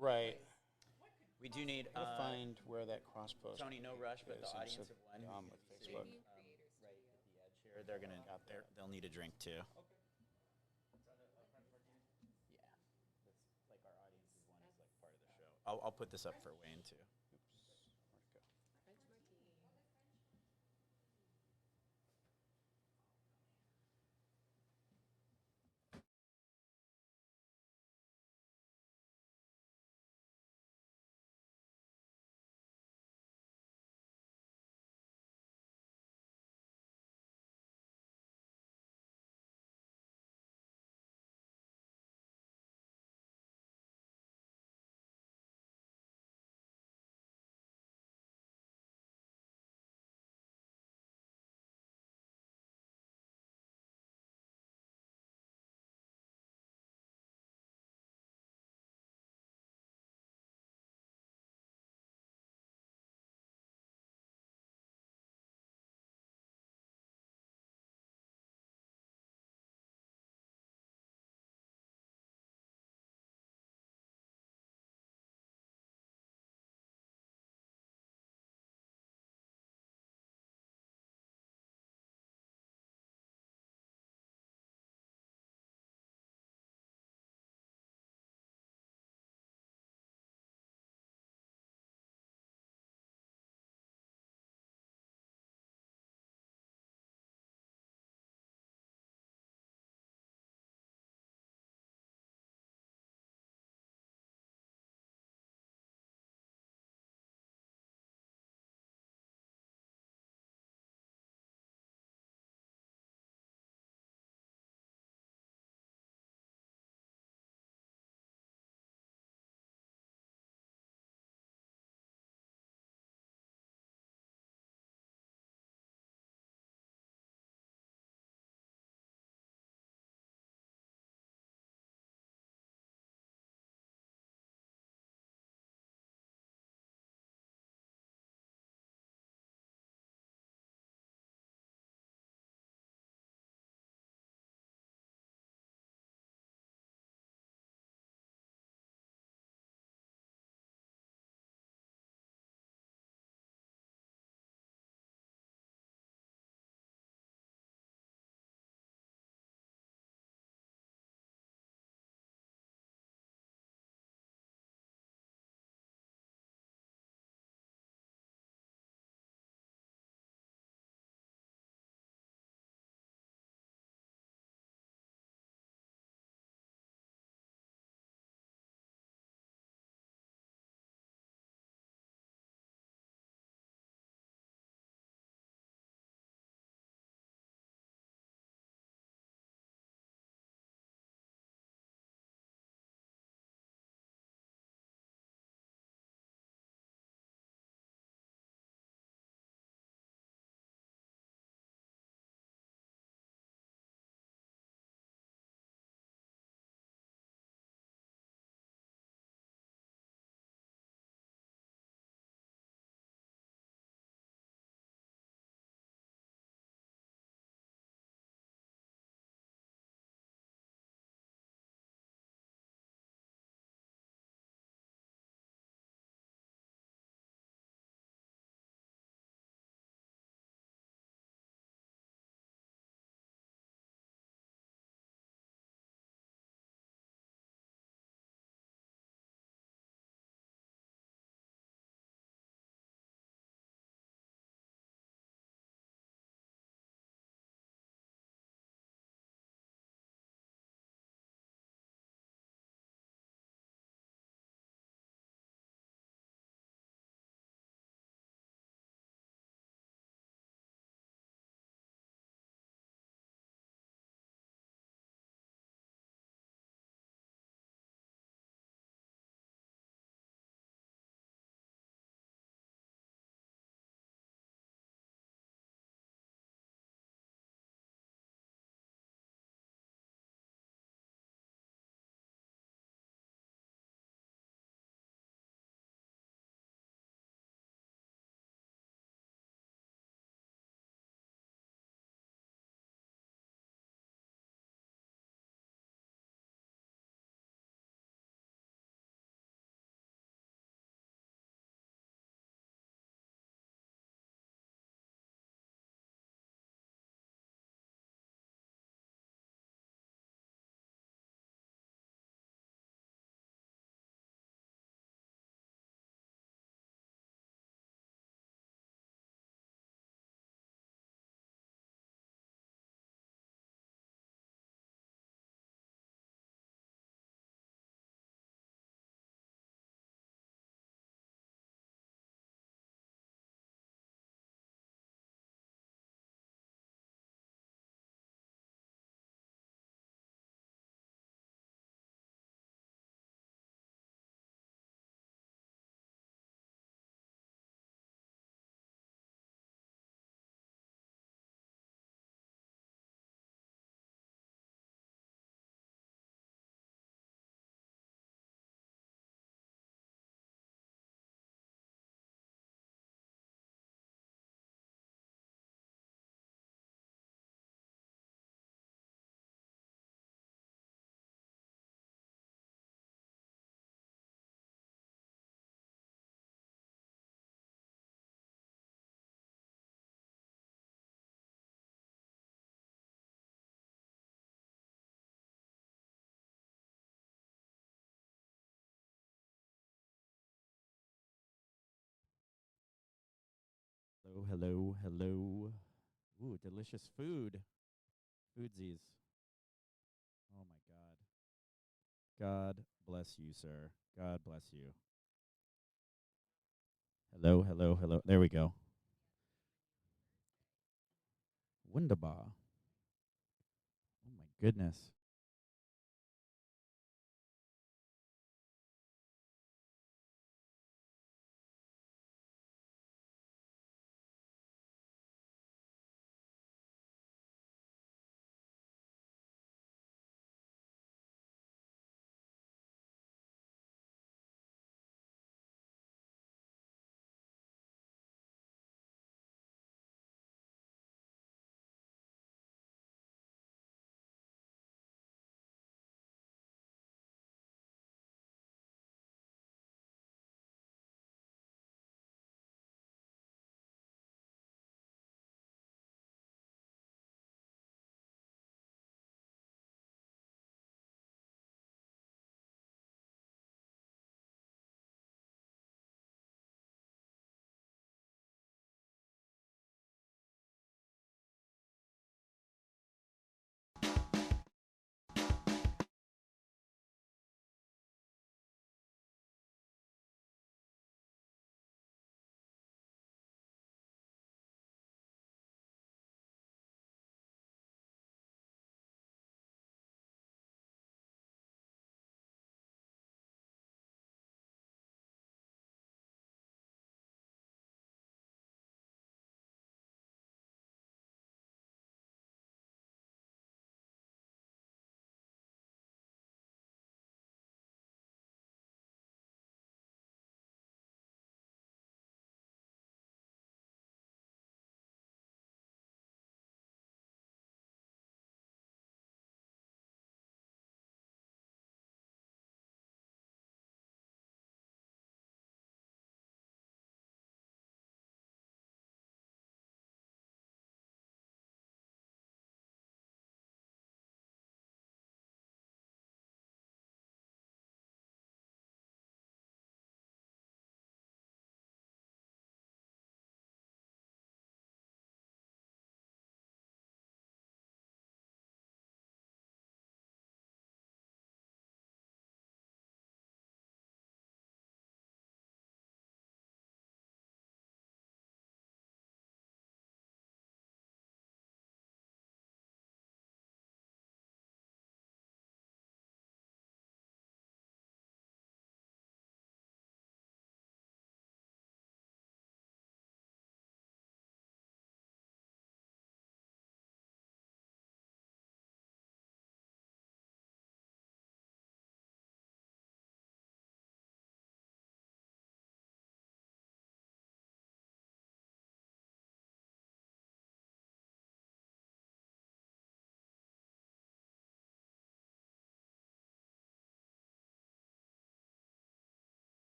Right. We do need Gotta find where that cross post. Tony. No rush, but the is. audience It's of one. with Facebook. Right at the edge here, they're gonna. They'll need a drink too. Yeah, that's like our audience of one is like part of the show. I'll put this up for Wayne too. hello, hello. Ooh, delicious food. Foodsies. Oh my God. God bless you, sir. God bless you. Hello, hello, hello. There we go. Wunderbar. Oh my goodness.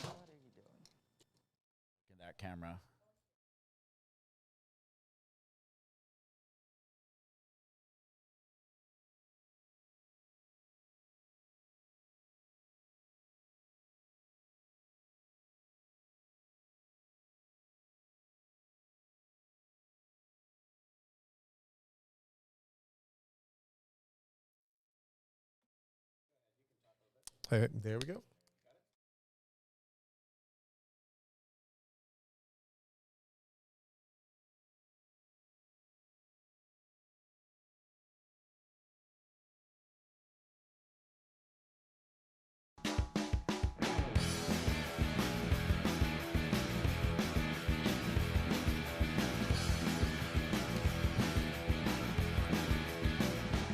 What are you doing? Look at that camera. Okay, there we go.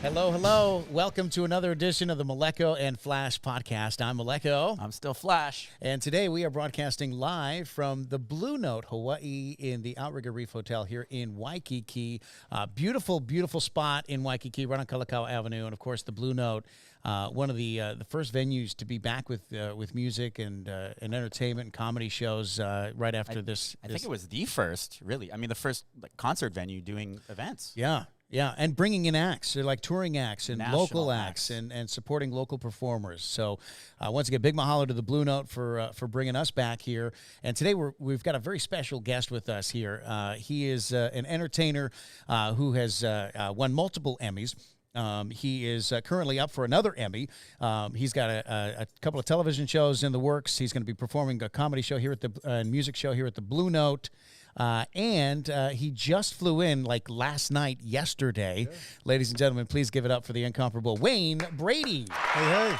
Hello, hello. Welcome to another edition of the Maleko and Flash podcast. I'm Maleko. I'm still Flash. And today we are broadcasting live from the Blue Note, Hawaii, in the Outrigger Reef Hotel here in Waikiki. Beautiful, beautiful spot in Waikiki, right on Kalakaua Avenue. And, of course, the Blue Note, one of the first venues to be back with music and entertainment and comedy shows right after this. I think it was the first, really. I mean, the first concert venue doing events. Yeah. Yeah, and bringing in acts, they're like touring acts and National local acts and supporting local performers. So once again, big mahalo to the Blue Note for bringing us back here. And today we've got a very special guest with us here. He is an entertainer who has won multiple Emmys. He is currently up for another Emmy. He's got a couple of television shows in the works. He's going to be performing a comedy show here at the music show here at the Blue Note. And he just flew in like yesterday. Yeah. Ladies and gentlemen, please give it up for the incomparable Wayne Brady. Hey.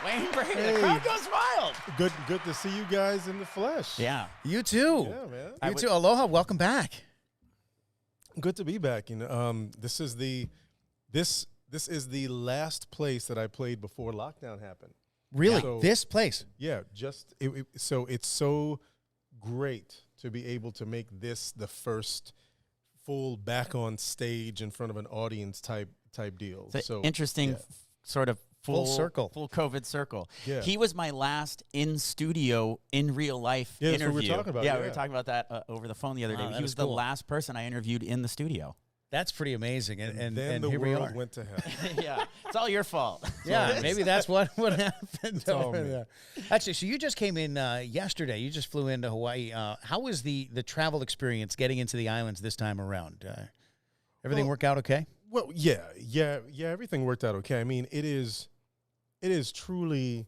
Wayne Brady. Hey. The crowd goes wild. Good to see you guys in the flesh. Yeah. You too. Yeah, man. You too. Aloha. Welcome back. Good to be back. You know, this is the last place that I played before lockdown happened. Really? So, this place? Yeah. So it's so great to be able to make this the first full back on stage in front of an audience type deal. It's so interesting, sort of full circle, full COVID circle. Yeah. He was my last in studio in real life interview. That's what we're talking about. Yeah, we were talking about that over the phone the other day. He was the last person I interviewed in the studio. That's pretty amazing, and then the here we are. world went to hell. Yeah, it's all your fault. Yeah, maybe that's what happened all over me. there. Actually, so you just came in yesterday. You just flew into Hawaii. How was the travel experience getting into the islands this time around? Everything work out okay? Well, yeah. Everything worked out okay. I mean, it is truly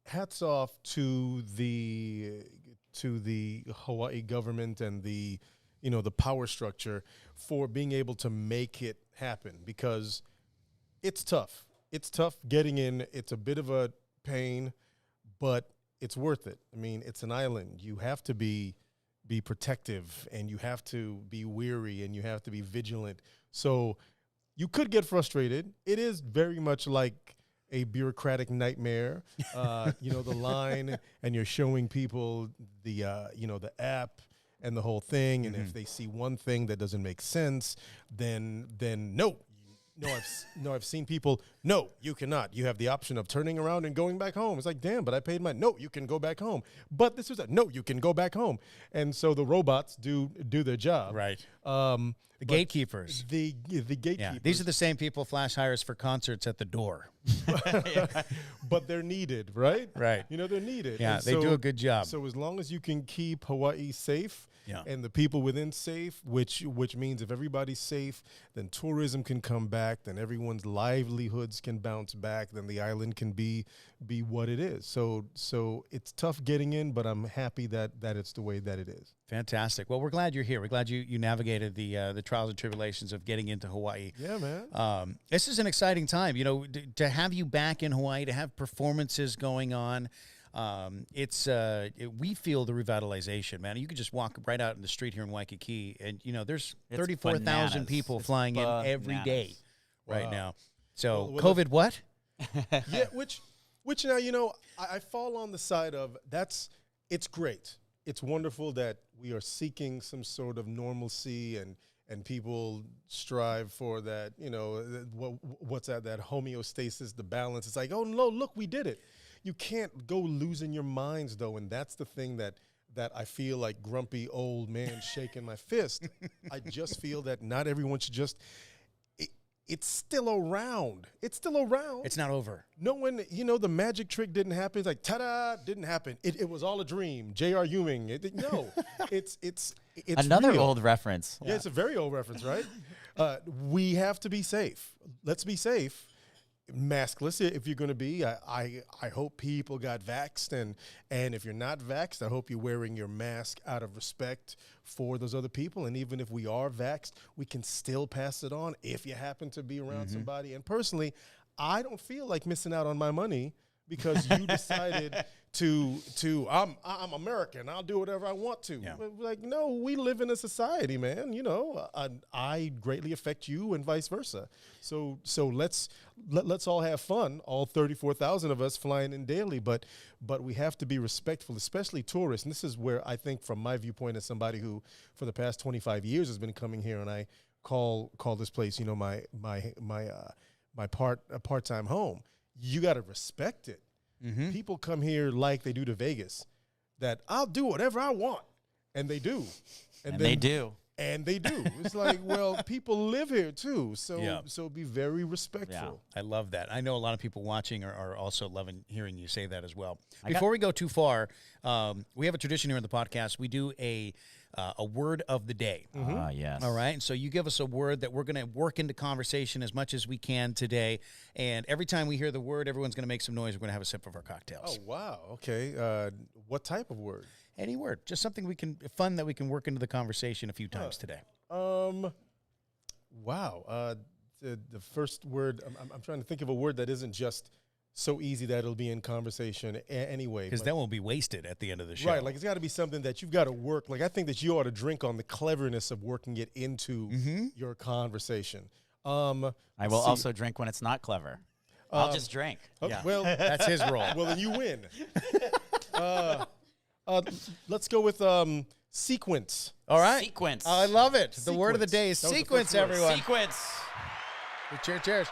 hats off to the Hawaii government and the power structure for being able to make it happen, because it's tough. It's tough getting in. It's a bit of a pain, but it's worth it. I mean, it's an island. You have to be protective, and you have to be weary, and you have to be vigilant. So you could get frustrated. It is very much like a bureaucratic nightmare. The line, and you're showing people the app and the whole thing, and if they see one thing that doesn't make sense, then no. I've seen people, no, you cannot. You have the option of turning around and going back home. It's like, damn, but I paid no, you can go back home. But this is no, you can go back home. And so the robots do their job. Right. The gatekeepers. The gatekeepers. Yeah, these are the same people Flash hires for concerts at the door. But they're needed, right? Right. They're needed. Yeah, and they do a good job. So as long as you can keep Hawaii safe, yeah, and the people within safe, which means if everybody's safe, then tourism can come back, then everyone's livelihoods can bounce back, then the island can be what it is. So it's tough getting in, but I'm happy that it's the way that it is. Fantastic. Well, we're glad you're here. We're glad you navigated the trials and tribulations of getting into Hawaii. Yeah, man. This is an exciting time, to have you back in Hawaii, to have performances going on. We feel the revitalization, man. You could just walk right out in the street here in Waikiki, and there's 34,000 people flying in every day right now. So COVID, what? Yeah, which now I fall on the side of it's great. It's wonderful that we are seeking some sort of normalcy, and people strive for that. What's that homeostasis, the balance. It's like, oh no, look, we did it. You can't go losing your minds, though, and that's the thing that I feel like grumpy old man shaking my fist. I just feel that not everyone should just it's still around. It's still around. It's not over. No one, the magic trick didn't happen. It's like, ta-da, didn't happen. It was all a dream. J.R. Ewing. It's another real. old reference. Yeah, it's a very old reference, right? We have to be safe. Let's be safe. Maskless if you're going to be. I hope people got vaxxed, and if you're not vaxxed, I hope you're wearing your mask out of respect for those other people. And even if we are vaxxed, we can still pass it on if you happen to be around somebody. And personally, I don't feel like missing out on my money because you decided to I'm American. I'll do whatever I want to. Yeah. Like, no, we live in a society, man. You know, I greatly affect you and vice versa. So let's all have fun. All 34,000 of us flying in daily, but we have to be respectful, especially tourists. And this is where I think, from my viewpoint as somebody who for the past 25 years has been coming here, and I call this place, you know, my part-time home. You got to respect it. Mm-hmm. People come here like they do to Vegas, that I'll do whatever I want, and they do, And they do. and they do. It's like, well, people live here too, so Yeah. so be very respectful. I love that. I know a lot of people watching are also loving hearing you say that as well. I Before we go too far, we have a tradition here in the podcast. We do a word of the day. Ah, yes. All right. And so you give us a word that we're going to work into conversation as much as we can today. And every time we hear the word, everyone's going to make some noise. We're going to have a sip of our cocktails. Oh wow, okay. What type of word? Any word, just something fun that we can work into the conversation a few times today. Wow. The first word. I'm trying to think of a word that isn't just so easy that it'll be in conversation anyway. Because then we'll be wasted at the end of the show. Right, like it's got to be something that you've got to work. Like I think that you ought to drink on the cleverness of working it into your conversation. I will also drink when it's not clever. I'll just drink. Yeah. Well, That's his role. well, then you win. Let's go with sequence. All right. Sequence. I love it. The word of the Sequence. day is That was the sequence, first word. everyone. Sequence. Cheers.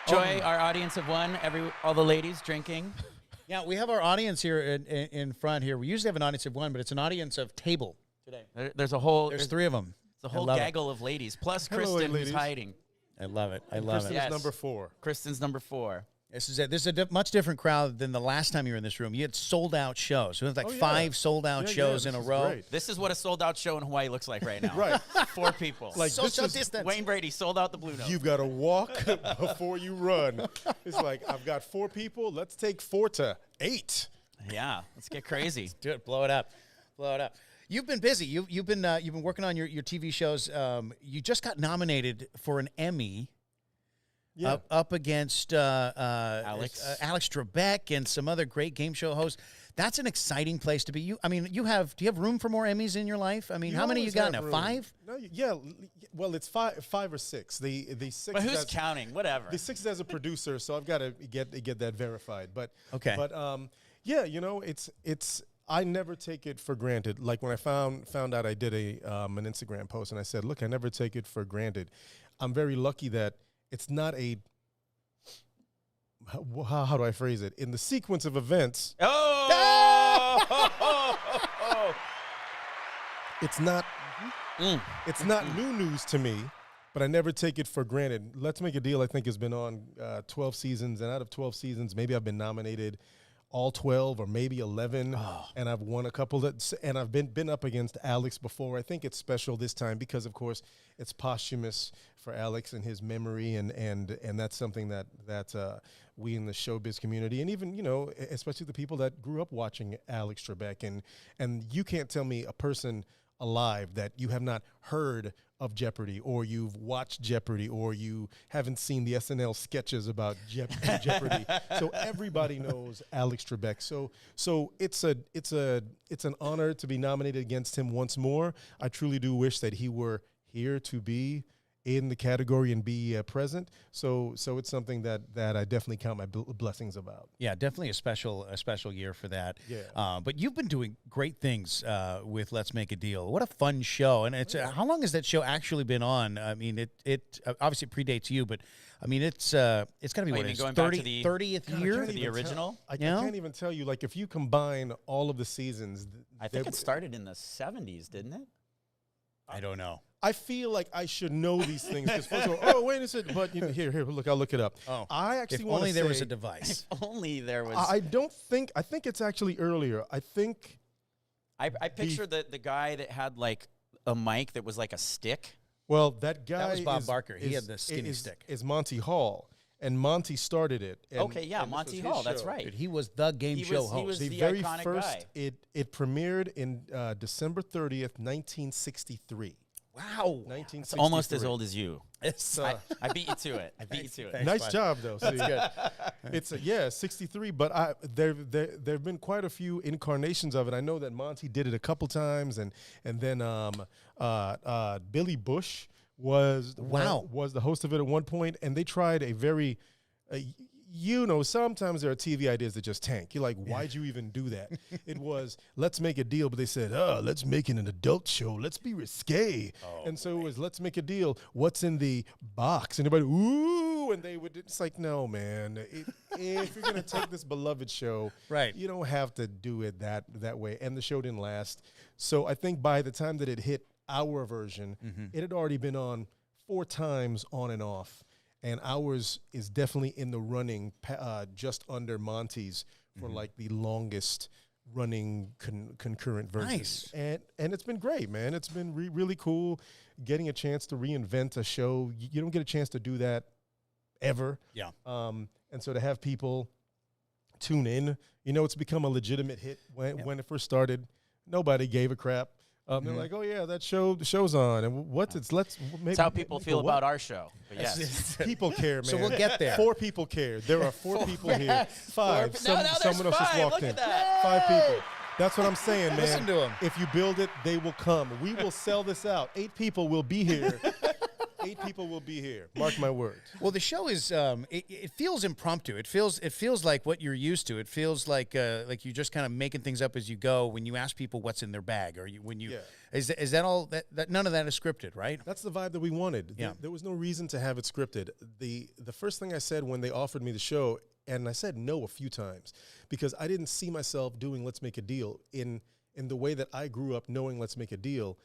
Joy, our audience of one. All the ladies drinking. Yeah, we have our audience here in front here. We usually have an audience of one, but it's an audience of table today. There's a whole. There's three of them. It's a whole love it. gaggle of ladies, plus Hello, Kristen, who's ladies. hiding. I love it. I love Kristen it. Yeah. is Yes. number 4. Kristen's number 4. This is a much different crowd than the last time you were in this room. You had sold out shows. So it was like Oh, yeah. 5 sold out shows in a this is row. great. This is what a sold-out show in Hawaii looks like right now. Right. 4 people. Like this Social is, distance. Wayne Brady sold out the Blue Note. you've got to walk before you run. It's like, I've got 4 people. Let's take 4 to 8. Yeah, let's get crazy. Do it. Blow it up. Blow it up. You've been busy. You've been working on your TV shows. You just got nominated for an Emmy. Yeah. Up against Alex Trebek and some other great game show hosts. That's an exciting place to be. Do you have room for more Emmys in your life? I mean, how many you always got have now? room. 5? No, yeah. Well, it's 5 or 6. The 6. But who's that's- counting? Whatever. The 6 is as a producer, so I've got to get that verified. But Okay. But yeah, you know, it's I never take it for granted. Like when I found out I did an Instagram post and I said, look, I never take it for granted. I'm very lucky that it's not a how do I phrase it? In the sequence of events, it's not new news to me, but I never take it for granted. Let's Make a Deal, I think, has been on 12 seasons, and out of 12 seasons, maybe I've been nominated all 12 or maybe 11, and I've won a couple and I've been up against Alex before. I think it's special this time because, of course, it's posthumous for Alex and his memory, and that's something that we in the showbiz community, and even, you know, especially the people that grew up watching Alex Trebek, and you can't tell me a person alive that you have not heard of Jeopardy, or you've watched Jeopardy, or you haven't seen the SNL sketches about Jeopardy. So everybody knows Alex Trebek. So it's an honor to be nominated against him once more. I truly do wish that he were here to be in the category and be present. So it's something that I definitely count my blessings about. Yeah, definitely a special year for that. Yeah. But you've been doing great things with Let's Make a Deal. What a fun show! And it's how long has that show actually been on? I mean, it obviously predates you, but I mean, it's got to be Oh, you what mean it's going back to 30th God, I year. can't The even original? I Yeah. can't even tell you. Like, if you combine all of the seasons, I think it started in the 70s, didn't it? I don't know. I feel like I should know these things because folks go, "Oh, wait a second," but you know, here, look, I'll look it up. Oh, I if actually want only to there say, was a device. If only there was. I think it's actually earlier. I think I picture the guy that had like a mic that was like a stick. well that guy was Bob is- Barker. He is- had the skinny is- stick. Is Monty Hall, and Monty started it. And, Okay, yeah, and this Monty was his Hall, that's show. right. Dude, he was the game He show was- he host. was The the very iconic first guy. it premiered in December 30th, 1963. Wow. 1963. It's almost as old as you. It's, I beat you to it. I beat you to it. Thanks, Nice bud. job, though. See, That's good. it's 63, but there've been quite a few incarnations of it. I know that Monty did it a couple times, and then Billy Bush was the host of it at one point, and they tried a very sometimes there are TV ideas that just tank. You're like, why'd you even do that? It was, let's make a deal, but they said, let's make it an adult show. Let's be risque. And so it was, let's make a deal. What's in the box? And everybody, ooh, and they would, it's like, no, man. If you're going to take this beloved show, Right. you don't have to do it that way. And the show didn't last. So I think by the time that it hit our version, it had already been on 4 times on and off. And ours is definitely in the running, just under Monty's for like the longest running concurrent version. Nice. And it's been great, man. It's been really cool getting a chance to reinvent a show. You don't get a chance to do that ever. Yeah. And so to have people tune in, it's become a legitimate hit. When it first started, nobody gave a crap. They're like, oh yeah, the show's on, and That's how people feel about our show. But yes. People care, man. So we'll get there. 4 people care. There are 4 people here. 5. Someone else just walked Look in. at that. 5 people. That's what I'm saying, man. Listen to 'em. If you build it, they will come. We will sell this out. 8 people will be here. 8 people will be here. Mark my words. Well, the show is it feels impromptu. It feels like what you're used to. It feels like you're just kind of making things up as you go. When you ask people what's in their bag, or is that all that none of that is scripted, right? That's the vibe that we wanted. Yeah. There was no reason to have it scripted. The first thing I said when they offered me the show, and I said no a few times, because I didn't see myself doing Let's Make a Deal in the way that I grew up knowing Let's Make a Deal.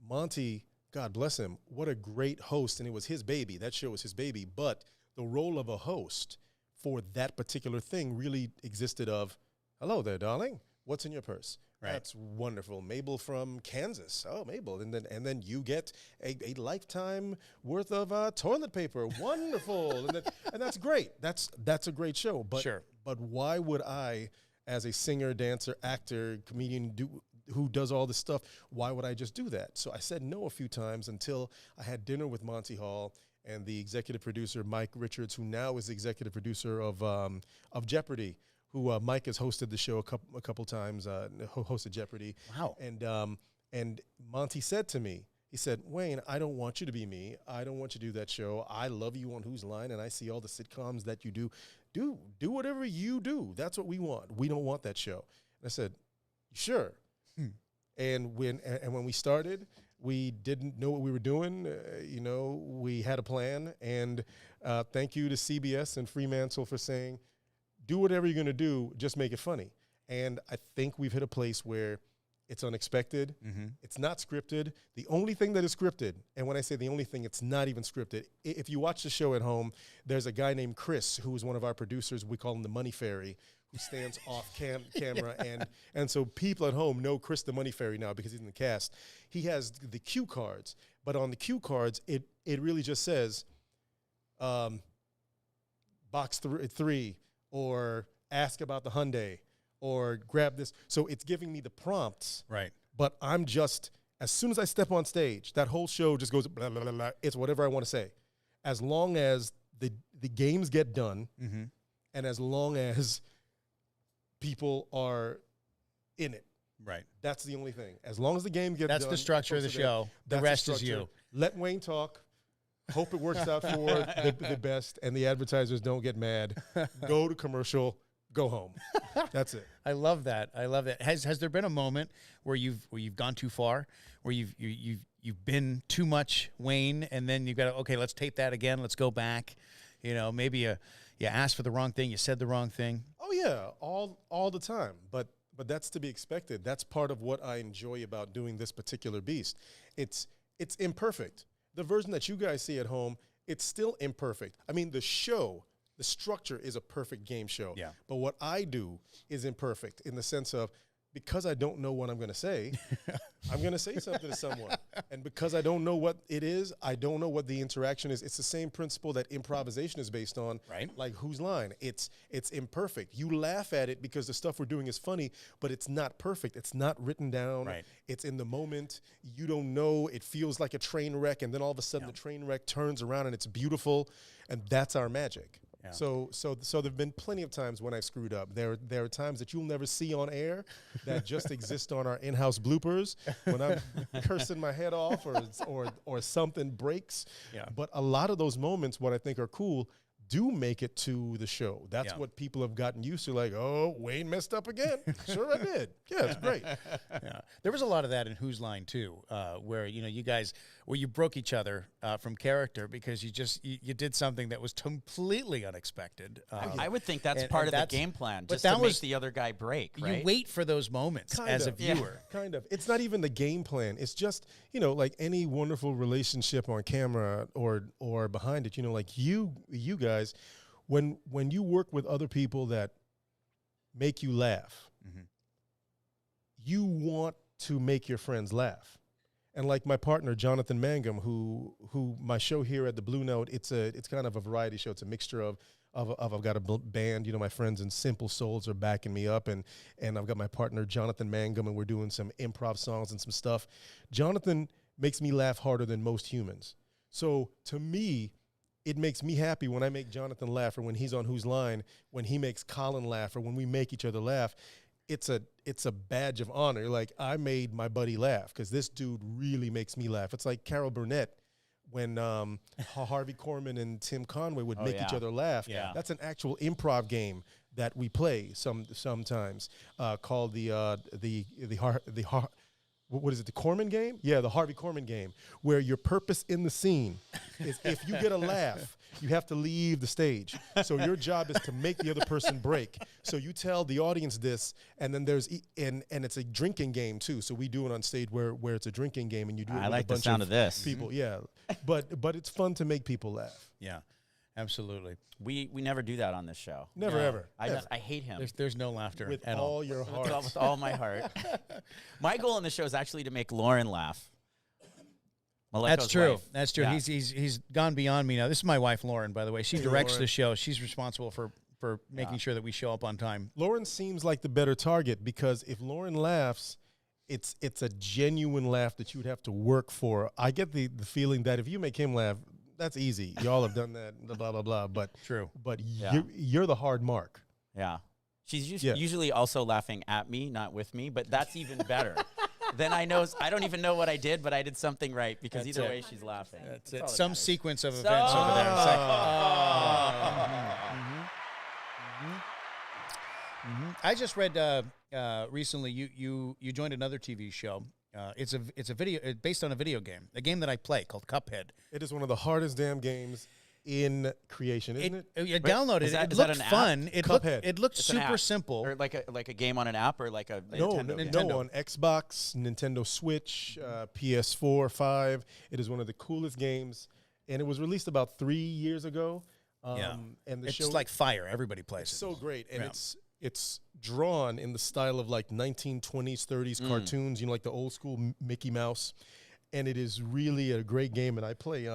Monty, God bless him, what a great host, and it was his baby. That show was his baby, but the role of a host for that particular thing really existed of, hello there, darling, what's in your purse? Right. That's wonderful. Mabel from Kansas. Oh, Mabel. And then you get a lifetime worth of toilet paper. Wonderful. and that's great. That's a great show. But Sure. But why would I, as a singer, dancer, actor, comedian, who does all this stuff, why would I just do that? So I said no a few times until I had dinner with Monty Hall and the executive producer, Mike Richards, who now is the executive producer of Jeopardy, who Mike has hosted the show a couple times, hosted Jeopardy. Wow. And Monty said to me, he said, Wayne, I don't want you to be me. I don't want you to do that show. I love you on Whose Line, and I see all the sitcoms that you do. Do whatever you do. That's what we want. We don't want that show. And I said, sure. And when we started, we didn't know what we were doing. We had a plan. And thank you to CBS and Fremantle for saying, do whatever you're going to do, just make it funny. And I think we've hit a place where it's unexpected. It's not scripted. The only thing that is scripted, and when I say the only thing, it's not even scripted. If you watch the show at home, there's a guy named Chris, who is one of our producers. We call him the Money Fairy, who stands off camera. And so people at home know Chris the Money Fairy now because he's in the cast. He has the cue cards, but on the cue cards, it really just says box 3, or ask about the Hyundai, or grab this. So it's giving me the prompts. Right. But I'm just, as soon as I step on stage, that whole show just goes blah, blah, blah, blah. It's whatever I want to say. As long as the games get done, and as long as people are in it. Right. That's the only thing. As long as the game gets done. That's the structure of the show. The rest is you. Let Wayne talk. Hope it works out for the best, and the advertisers don't get mad. Go to commercial. Go home. That's it. I love that. I love that. Has there been a moment where you've gone too far, where you've been too much Wayne, and then you've got to, okay, let's tape that again. Let's go back. Maybe you asked for the wrong thing. You said the wrong thing. Oh yeah, all the time. But that's to be expected. That's part of what I enjoy about doing this particular beast. It's imperfect. The version that you guys see at home, it's still imperfect. I mean, the structure is a perfect game show. Yeah. But what I do is imperfect in the sense of because I don't know what I'm going to say, I'm going to say something to someone. And because I don't know what it is, I don't know what the interaction is. It's the same principle that improvisation is based on. Right. Like whose line? It's imperfect. You laugh at it because the stuff we're doing is funny, but it's not perfect. It's not written down. Right. It's in the moment. You don't know. It feels like a train wreck, and then all of a sudden the train wreck turns around and it's beautiful, and that's our magic. Yeah. So there've been plenty of times when I screwed up. There are times that you'll never see on air that just exist on our in-house bloopers when I'm cursing my head off or something breaks. Yeah. But a lot of those moments, what I think are cool, do make it to the show. That's what people have gotten used to. Like, oh, Wayne messed up again. Sure, I did. Yeah, it's great. Yeah, there was a lot of that in Whose Line too, where you guys, where you broke each other from character because you did something that was completely unexpected. I would think that's and part of the that's- game plan, but just that to was- make the other guy break, right? You wait for those moments Kind as a of, yeah. viewer. Kind of. It's not even the game plan. It's just, like any wonderful relationship on camera or behind it, like you guys, when you work with other people that make you laugh, you want to make your friends laugh. And like my partner, Jonathan Mangum, who my show here at the Blue Note, it's kind of a variety show. It's a mixture of I've got a band, my friends in Simple Souls are backing me up, and I've got my partner, Jonathan Mangum, and we're doing some improv songs and some stuff. Jonathan makes me laugh harder than most humans. So to me, it makes me happy when I make Jonathan laugh, or when he's on Whose Line, when he makes Colin laugh, or when we make each other laugh. It's a badge of honor. Like, I made my buddy laugh because this dude really makes me laugh. It's like Carol Burnett when Harvey Korman and Tim Conway would make each other laugh. Yeah. That's an actual improv game that we play sometimes called what is it, the Corman game? Yeah, the Harvey Korman game, where your purpose in the scene is if you get a laugh, you have to leave the stage. So your job is to make the other person break. So you tell the audience this, and then and it's a drinking game too. So we do it on stage where it's a drinking game, and you do it I with like a the bunch sound of this. people. Yeah, but it's fun to make people laugh. Yeah, absolutely. We never do that on this show. Never ever. I hate him. There's no laughter With at all your heart. With all my heart. My goal in the show is actually to make Lauren laugh. Maleko's That's true. wife. That's true. Yeah. He's gone beyond me now. This is my wife, Lauren, by the way. She directs Lauren. the show. She's responsible for making sure that we show up on time. Lauren seems like the better target because if Lauren laughs, it's a genuine laugh that you would have to work for. I get the feeling that if you make him laugh, that's easy. Y'all have done that, blah, blah, blah. But True. But Yeah. you're the hard mark. Yeah. She's Yeah. usually also laughing at me, not with me, but that's even better. Then I don't even know what I did, but I did something right because That's either it. way she's laughing. That's all it. that Some matters. sequence of events over there. It's like, I just read recently you joined another TV show. It's a video based on a video game, a game that I play called Cuphead. It is one of the hardest damn games in creation, isn't it? You downloaded Is it. that- It is that looked an app? fun. Cuphead. It looked It's an super app. simple. Or like a game on an app or like a Nintendo game? Nintendo. No, on Xbox, Nintendo Switch, PS4, 5. It is one of the coolest games, and it was released about 3 years ago. And the It's show like fire. Everybody plays It's it. so great, and Yeah. it's drawn in the style of like 1920s, 30s cartoons, like the old school Mickey Mouse, and it is really a great game. And I play.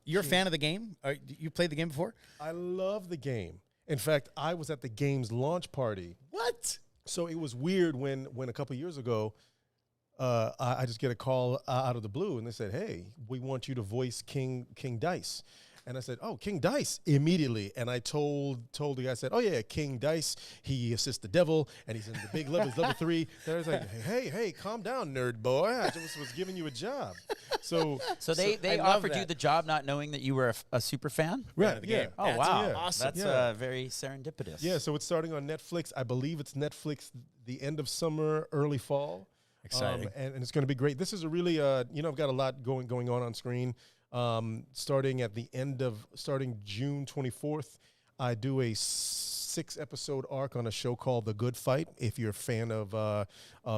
You're a fan of the game? You played the game before? I love the game. In fact, I was at the game's launch party. What? So it was weird when a couple years ago, I just get a call out of the blue, and they said, "Hey, we want you to voice King Dice." And I said, "Oh, King Dice," immediately. And I told the guy, I said, "Oh yeah, King Dice. He assists the devil, and he's in the big level, level 3." And I was like, "Hey, calm down, nerd boy. I just was giving you a job." So they I love offered you that. the job not knowing that you were a super fan? right, of the yeah. game. Oh, That's wow. awesome. That's Yeah. very serendipitous. Yeah, so it's starting on Netflix. I believe it's Netflix the end of summer, early fall. Exciting. And it's going to be great. This is a really, I've got a lot going on screen. Starting June 24th, I do a 6-episode arc on a show called The Good Fight. If you're a fan of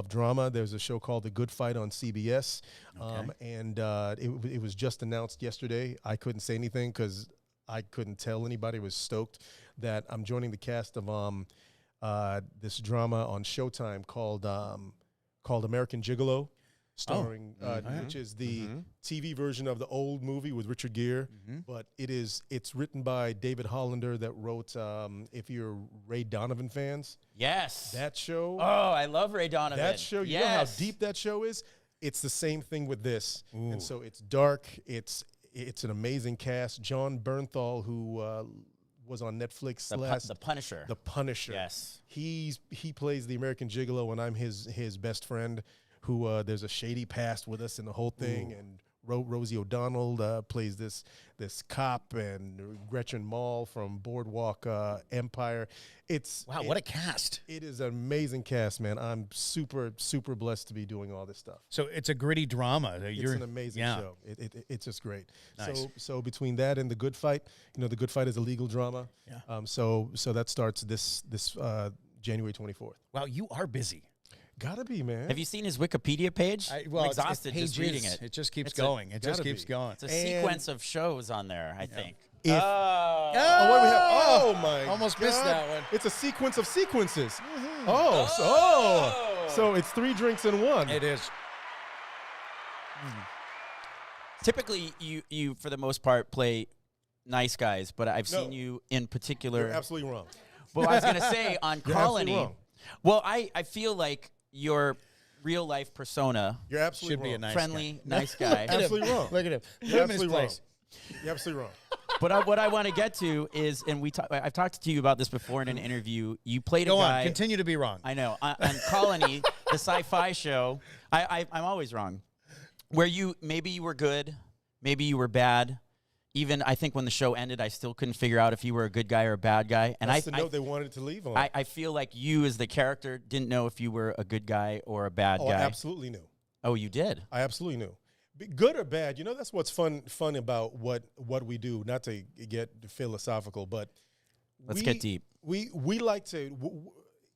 drama, there's a show called The Good Fight on CBS. And it was just announced yesterday. I couldn't say anything because I couldn't tell anybody. I was stoked that I'm joining the cast of this drama on Showtime called American Gigolo, starring which is the TV version of the old movie with Richard Gere, but it's written by David Hollander that wrote if you're Ray Donovan fans. Yes. That show. Oh, I love Ray Donovan. That show, you know how deep that show is? It's the same thing with this. Ooh. And so it's dark, it's an amazing cast. John Bernthal, who was on Netflix the Punisher. The Punisher. Yes. He plays the American Gigolo, and I'm his best friend, who there's a shady past with us in the whole thing. Ooh. And Rosie O'Donnell plays this cop, and Gretchen Mol from Boardwalk Empire. What a cast. It is an amazing cast, man. I'm super, super blessed to be doing all this stuff. So it's a gritty drama. It's an amazing show. It's just great. Nice. So between that and The Good Fight, The Good Fight is a legal drama. Yeah. So that starts this January 24th. Wow, you are busy. Gotta be, man. Have you seen his Wikipedia page? I'm exhausted just reading it. It just keeps going. It just keeps going. It's a sequence of shows on there, I think. What do we have? Oh my! Almost God. missed that one. It's a sequence of sequences. So it's 3 drinks in one. It is. Typically, you for the most part play nice guys, but I've seen you in particular. You're absolutely wrong. Well, I was going to say on You're Colony. wrong. Well, I feel like your real life persona You're absolutely should wrong. be a nice friendly, guy. nice guy. Absolutely wrong. Look at him. You're absolutely wrong. You're absolutely wrong. But what I want to get to is, and I've talked to you about this before in an interview. You played a guy. Continue to be wrong. I know on Colony, the sci-fi show. I'm always wrong. Where maybe you were good, maybe you were bad. Even I think when the show ended, I still couldn't figure out if you were a good guy or a bad guy. And That's the note they wanted to leave on. I feel like you, as the character, didn't know if you were a good guy or a bad guy. I absolutely knew. Oh, you did? I absolutely knew. Good or bad, that's what's fun about what we do. Not to get philosophical, but let's get deep. We like to.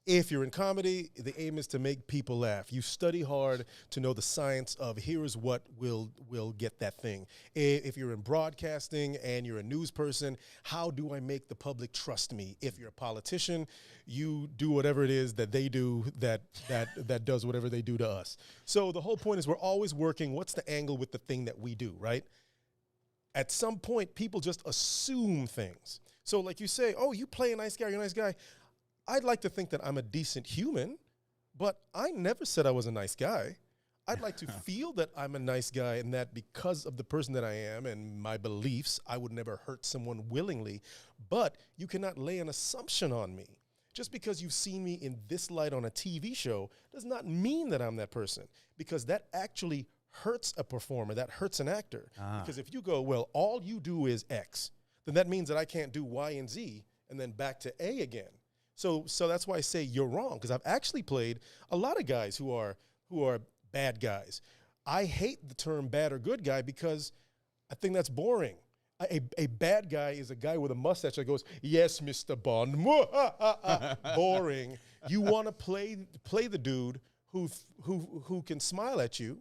If you're in comedy, the aim is to make people laugh. You study hard to know the science of here's what will get that thing. If you're in broadcasting and you're a news person, how do I make the public trust me? If you're a politician, you do whatever it is that they do that does whatever they do to us. So the whole point is we're always working, what's the angle with the thing that we do, right? At some point, people just assume things. So like you say, oh, you play a nice guy, you're a nice guy. I'd like to think that I'm a decent human, but I never said I was a nice guy. I'd like to feel that I'm a nice guy and that because of the person that I am and my beliefs, I would never hurt someone willingly. But you cannot lay an assumption on me. Just because you've seen me in this light on a TV show does not mean that I'm that person, because that actually hurts a performer, that hurts an actor. Because if you go, well, all you do is X, then that means that I can't do Y and Z and then back to A again. So that's why I say you're wrong, because I've actually played a lot of guys who are bad guys. I hate the term bad or good guy because I think that's boring. A bad guy is a guy with a mustache that goes, yes, Mr. Bond. Boring. You want to play the dude who can smile at you,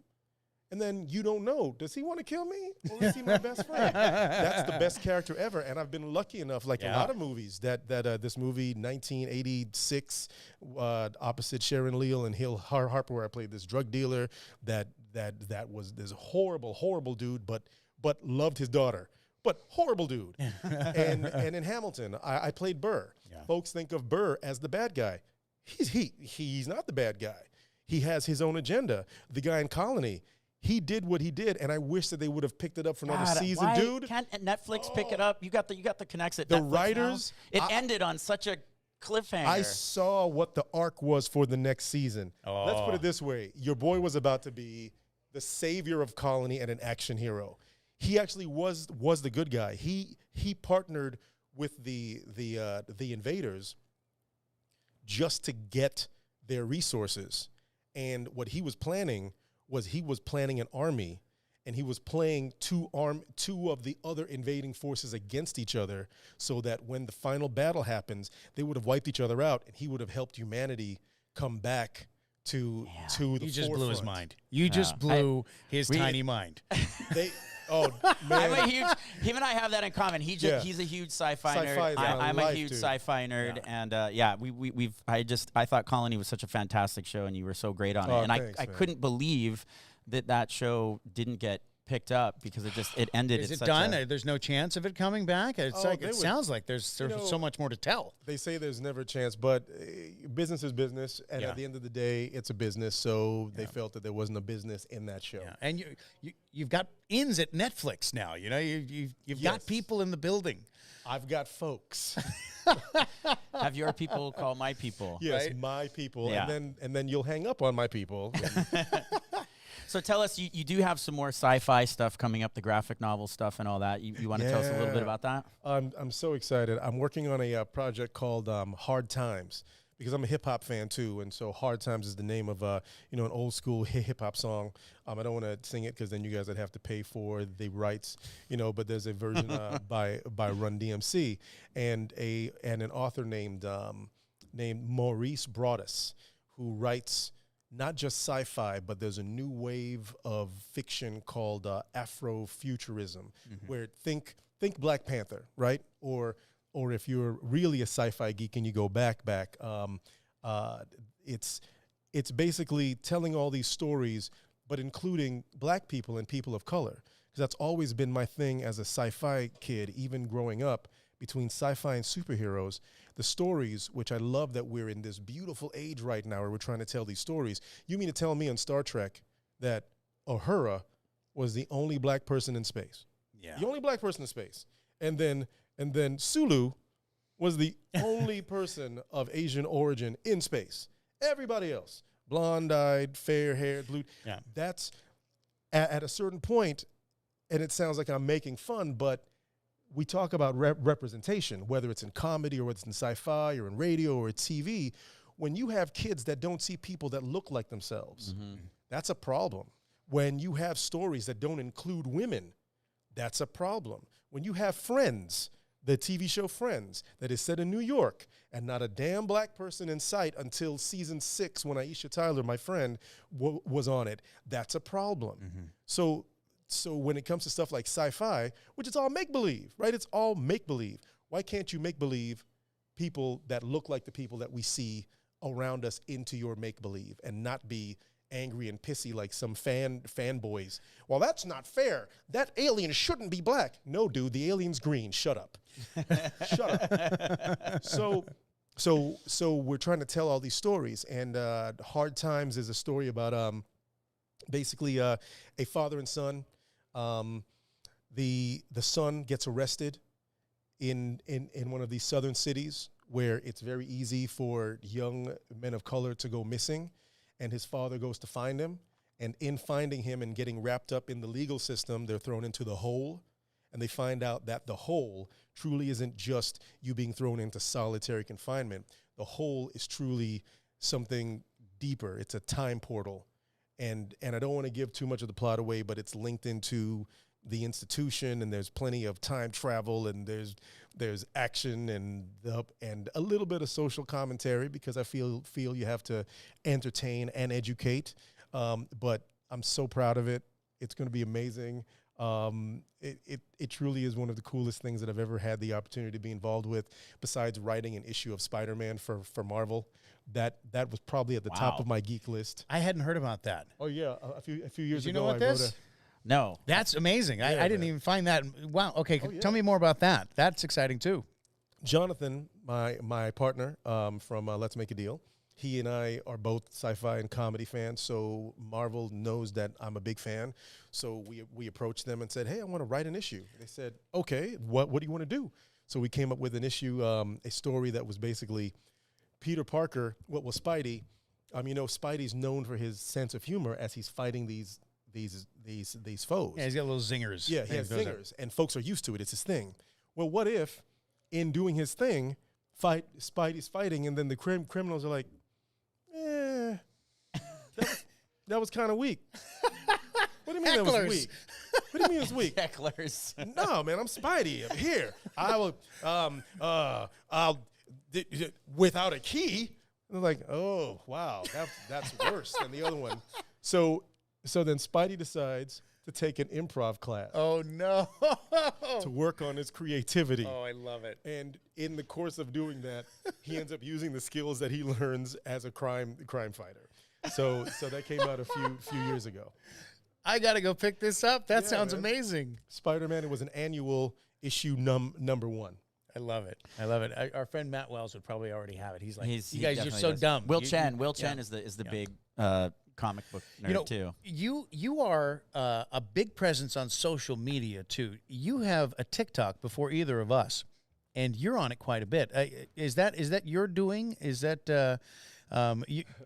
and then you don't know, does he want to kill me or is he my best friend? That's the best character ever. And I've been lucky enough, like a lot of movies, that this movie, 1986, opposite Sharon Leal and Hill Harper, where I played this drug dealer that was this horrible, horrible dude, but loved his daughter. But horrible dude. and in Hamilton, I played Burr. Yeah. Folks think of Burr as the bad guy. He's not the bad guy. He has his own agenda. The guy in Colony, he did what he did, and I wish that they would have picked it up for another season, why dude. Can't Netflix pick it up? You got the connects at the Netflix writers. Now. It ended on such a cliffhanger. I saw what the arc was for the next season. Let's put it this way: your boy was about to be the savior of Colony and an action hero. He actually was the good guy. He partnered with the invaders just to get their resources, and what he was planning was an army, and he was playing two of the other invading forces against each other, so that when the final battle happens, they would have wiped each other out, and he would have helped humanity come back to the You just blew his forefront. mind. You just blew his tiny mind. Oh I'm man, a huge. Him and I have that in common. Yeah. He's a huge sci-fi Sci-fi nerd. is my I'm a life, huge dude. sci-fi nerd, and we've. I thought Colony was such a fantastic show, and you were so great on it. Oh, And thanks, I man. couldn't believe that show didn't get picked up because it ended. Is at it such done? a- There's no chance of it coming back? It's Oh, like they it would- sounds like there's know, so much more to tell. they say there's never a chance, but business is business, and Yeah. at the end of the day, it's a business. So they felt that there wasn't a business in that show. Yeah. And you've got ins at Netflix now. You know, you've got Yes. people in the building. I've got folks. Have your people call my people. Yes, Right? my people, Yeah. and then you'll hang up on my people. So tell us, you do have some more sci-fi stuff coming up, the graphic novel stuff and all that. You want to tell us a little bit Yeah. about that? I'm so excited. I'm working on a project called Hard Times because I'm a hip hop fan too, and so Hard Times is the name of an old school hip hop song. I don't want to sing it because then you guys would have to pay for the rights, But there's a version by Run DMC and an author named Maurice Broadus who writes not just sci-fi, but there's a new wave of fiction called Afrofuturism, where think Black Panther, right? Or if you're really a sci-fi geek and you go back, it's basically telling all these stories, but including Black people and people of color, because that's always been my thing as a sci-fi kid, even growing up. Between sci-fi and superheroes, the stories, which I love that we're in this beautiful age right now where we're trying to tell these stories. You mean to tell me on Star Trek that Uhura was the only Black person in space? Yeah. The only Black person in space. And then Sulu was the only person of Asian origin in space. Everybody else, blonde-eyed, fair-haired, blue. Yeah. That's at a certain point, and it sounds like I'm making fun, but we talk about representation, whether it's in comedy or whether it's in sci-fi or in radio or TV. When you have kids that don't see people that look like themselves, that's a problem. When you have stories that don't include women, that's a problem. When you have Friends, the TV show Friends, that is set in New York, and not a damn Black person in sight until season 6 when Aisha Tyler, my friend, was on it, that's a problem. So when it comes to stuff like sci-fi, which is all make-believe, right? It's all make-believe. Why can't you make-believe people that look like the people that we see around us into your make-believe and not be angry and pissy like some fanboys? Well, that's not fair. That alien shouldn't be Black. No, dude, the alien's green. Shut up. Shut up. So we're trying to tell all these stories, and Hard Times is a story about basically a father and son. The son gets arrested in one of these southern cities where it's very easy for young men of color to go missing, and his father goes to find him, and in finding him and getting wrapped up in the legal system, they're thrown into the hole, and they find out that the hole truly isn't just you being thrown into solitary confinement. The hole is truly something deeper. It's a time portal. And I don't want to give too much of the plot away, but it's linked into the institution, and there's plenty of time travel, and there's action and a little bit of social commentary, because I feel you have to entertain and educate. But I'm so proud of it. It's going to be amazing. It truly is one of the coolest things that I've ever had the opportunity to be involved with, besides writing an issue of Spider-Man for Marvel. That was probably at the top of my geek list. I hadn't heard about that. Oh yeah, a few years Did you ago know what I this? wrote No. That's amazing. I didn't man. even find that. Wow. Okay. Oh, yeah. Tell me more about that. That's exciting too. Jonathan, my partner from Let's Make a Deal. He and I are both sci-fi and comedy fans, so Marvel knows that I'm a big fan. So we approached them and said, "Hey, I want to write an issue." They said, "Okay, what do you want to do?" So we came up with an issue, a story that was basically Peter Parker. What was Spidey? Spidey's known for his sense of humor as he's fighting these foes. Yeah, he's got little zingers. Yeah, he has zingers, and folks are used to it. It's his thing. Well, what if, in doing his thing, Spidey's fighting, and then the criminals are like, that was kind of weak. What do you mean that was Hecklers. weak? What do you mean it's weak? Hecklers. No, man, I'm Spidey. I'm here. I will, without a key. And they're like, oh, wow, that's worse than the other one. So then Spidey decides to take an improv class Oh no. to work on his creativity. Oh, I love it. And in the course of doing that, he ends up using the skills that he learns as a crime fighter. So that came out a few years ago. I got to go pick this up. That sounds man. amazing. Spider-Man, it was an annual issue number 1. I love it. I love it. Our friend Matt Wells would probably already have it. He's like, He you guys are definitely so does. dumb. Will You- Chen. you- Will yeah. Chen is the big comic book nerd too. You are a big presence on social media too. You have a TikTok before either of us, and you're on it quite a bit. Is that your doing? Is that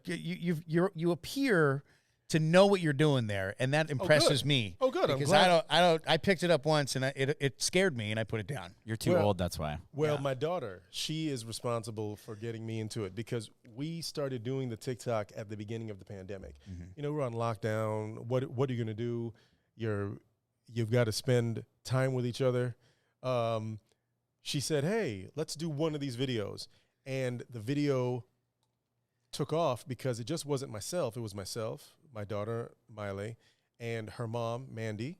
you appear to know what you're doing there, and that impresses me. Oh, good. I'm Because glad. I picked it up once, and it scared me, and I put it down. You're too Well- old. That's why. Well, my daughter, she is responsible for getting me into it because we started doing the TikTok at the beginning of the pandemic. You know, we're on lockdown. What are you going to do? You've got to spend time with each other. She said, hey, let's do one of these videos. And the video took off because it just wasn't myself. It was myself, my daughter, Miley, and her mom, Mandy,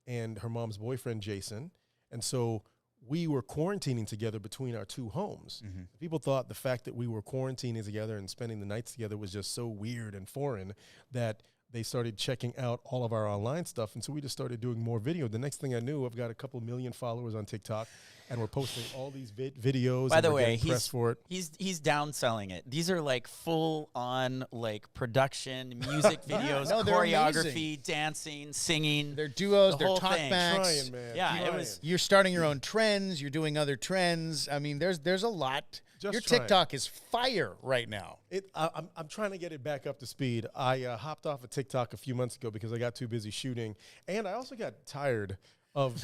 and her mom's boyfriend, Jason. And so we were quarantining together between our two homes. People thought the fact that we were quarantining together and spending the nights together was just so weird and foreign that they started checking out all of our online stuff. And so we just started doing more video. The next thing I knew, I've got a couple million followers on TikTok, and we're posting all these videos. By and the we're way, getting press for it. he's downselling it. These are like full on like production, music videos, No, they're choreography, dancing, singing. They're duos, The they're whole thing. talkbacks. Trying, man. Yeah, it Trying. was- You're starting your own trends. You're doing other trends. I mean, there's a lot. Just Your trying. TikTok is fire right now. I'm trying to get it back up to speed. I hopped off of TikTok a few months ago because I got too busy shooting, and I also got tired of.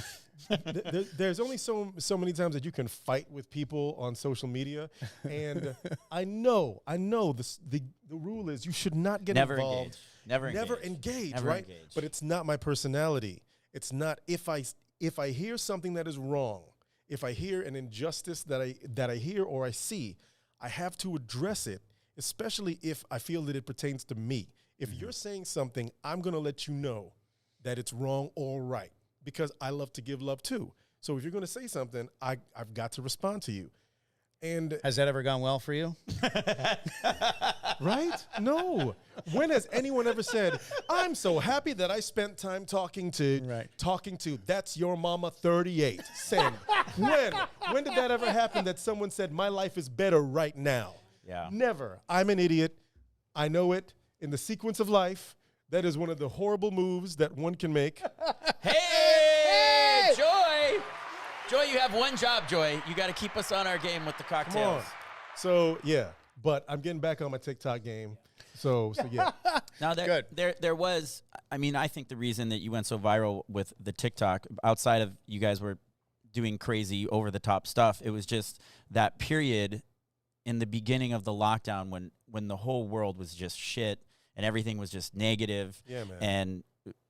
There's only so many times that you can fight with people on social media, and I know the rule is you should not get Never involved. engage. Never engage, Never right? engage. But it's not my personality. It's not if I hear something that is wrong, if I hear an injustice that I hear or I see, I have to address it, especially if I feel that it pertains to me. If you're saying something, I'm going to let you know that it's wrong or right because I love to give love too. So if you're going to say something, I've got to respond to you. And Has that ever gone well for you? right? No. When has anyone ever said, I'm so happy that I spent time talking to that's your mama 38. Send. When did that ever happen that someone said my life is better right now? Yeah. Never. I'm an idiot. I know it. In the sequence of life, that is one of the horrible moves that one can make. Hey, Joy! Joy, you have one job, Joy. You got to keep us on our game with the Come on. cocktails. So, yeah. But I'm getting back on my TikTok game. So yeah. Now, there was, I mean, I think the reason that you went so viral with the TikTok, outside of you guys were doing crazy over-the-top stuff, it was just that period in the beginning of the lockdown when the whole world was just shit and everything was just negative. Yeah, man. And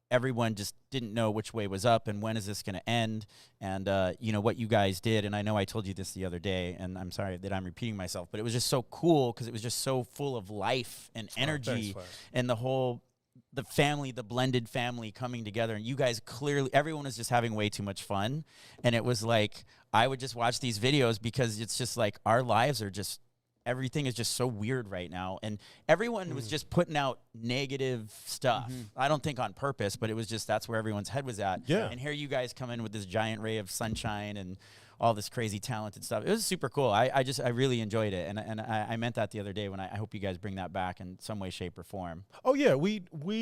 everyone just didn't know which way was up and when is this going to end. And, you know, what you guys did, and I know I told you this the other day, and I'm sorry that I'm repeating myself, but it was just so cool because it was just so full of life and energy and the family, the blended family coming together. And you guys clearly, everyone was just having way too much fun. And it was like, I would just watch these videos because it's just like our lives are just, everything is just so weird right now. And everyone was just putting out negative stuff. I don't think on purpose, but it was just, that's where everyone's head was at. Yeah. And here you guys come in with this giant ray of sunshine and all this crazy talented stuff. It was super cool. I really enjoyed it. And I meant that the other day when I hope you guys bring that back in some way, shape, or form. Oh yeah, we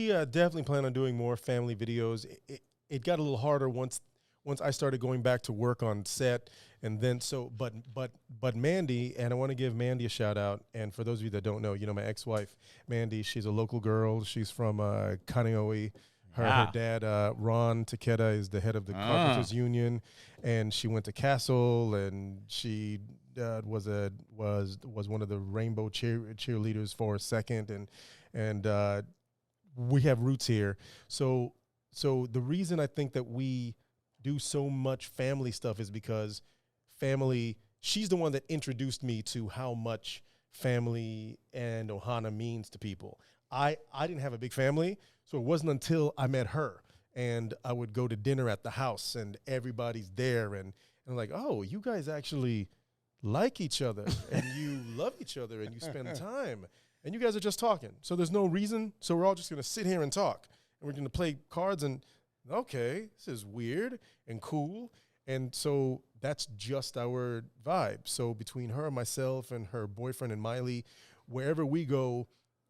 definitely plan on doing more family videos. It got a little harder once I started going back to work on set, and then but Mandy, and I want to give Mandy a shout out. And for those of you that don't know, you know my ex-wife Mandy, she's a local girl. She's from Kaneohe. Her dad, Ron Takeda, is the head of the Carpenters Union, and she went to Castle, and she was one of the Rainbow cheerleaders for a second, and we have roots here. So the reason I think that we do so much family stuff is because family. She's the one that introduced me to how much family and Ohana means to people. I didn't have a big family, so it wasn't until I met her and I would go to dinner at the house, and everybody's there, and I'm like, oh, you guys actually like each other, and you love each other, and you spend time, and you guys are just talking. So there's no reason. So we're all just going to sit here and talk, and we're going to play cards, and okay, this is weird and cool. And so that's just our vibe. So between her and myself and her boyfriend and Miley, wherever we go,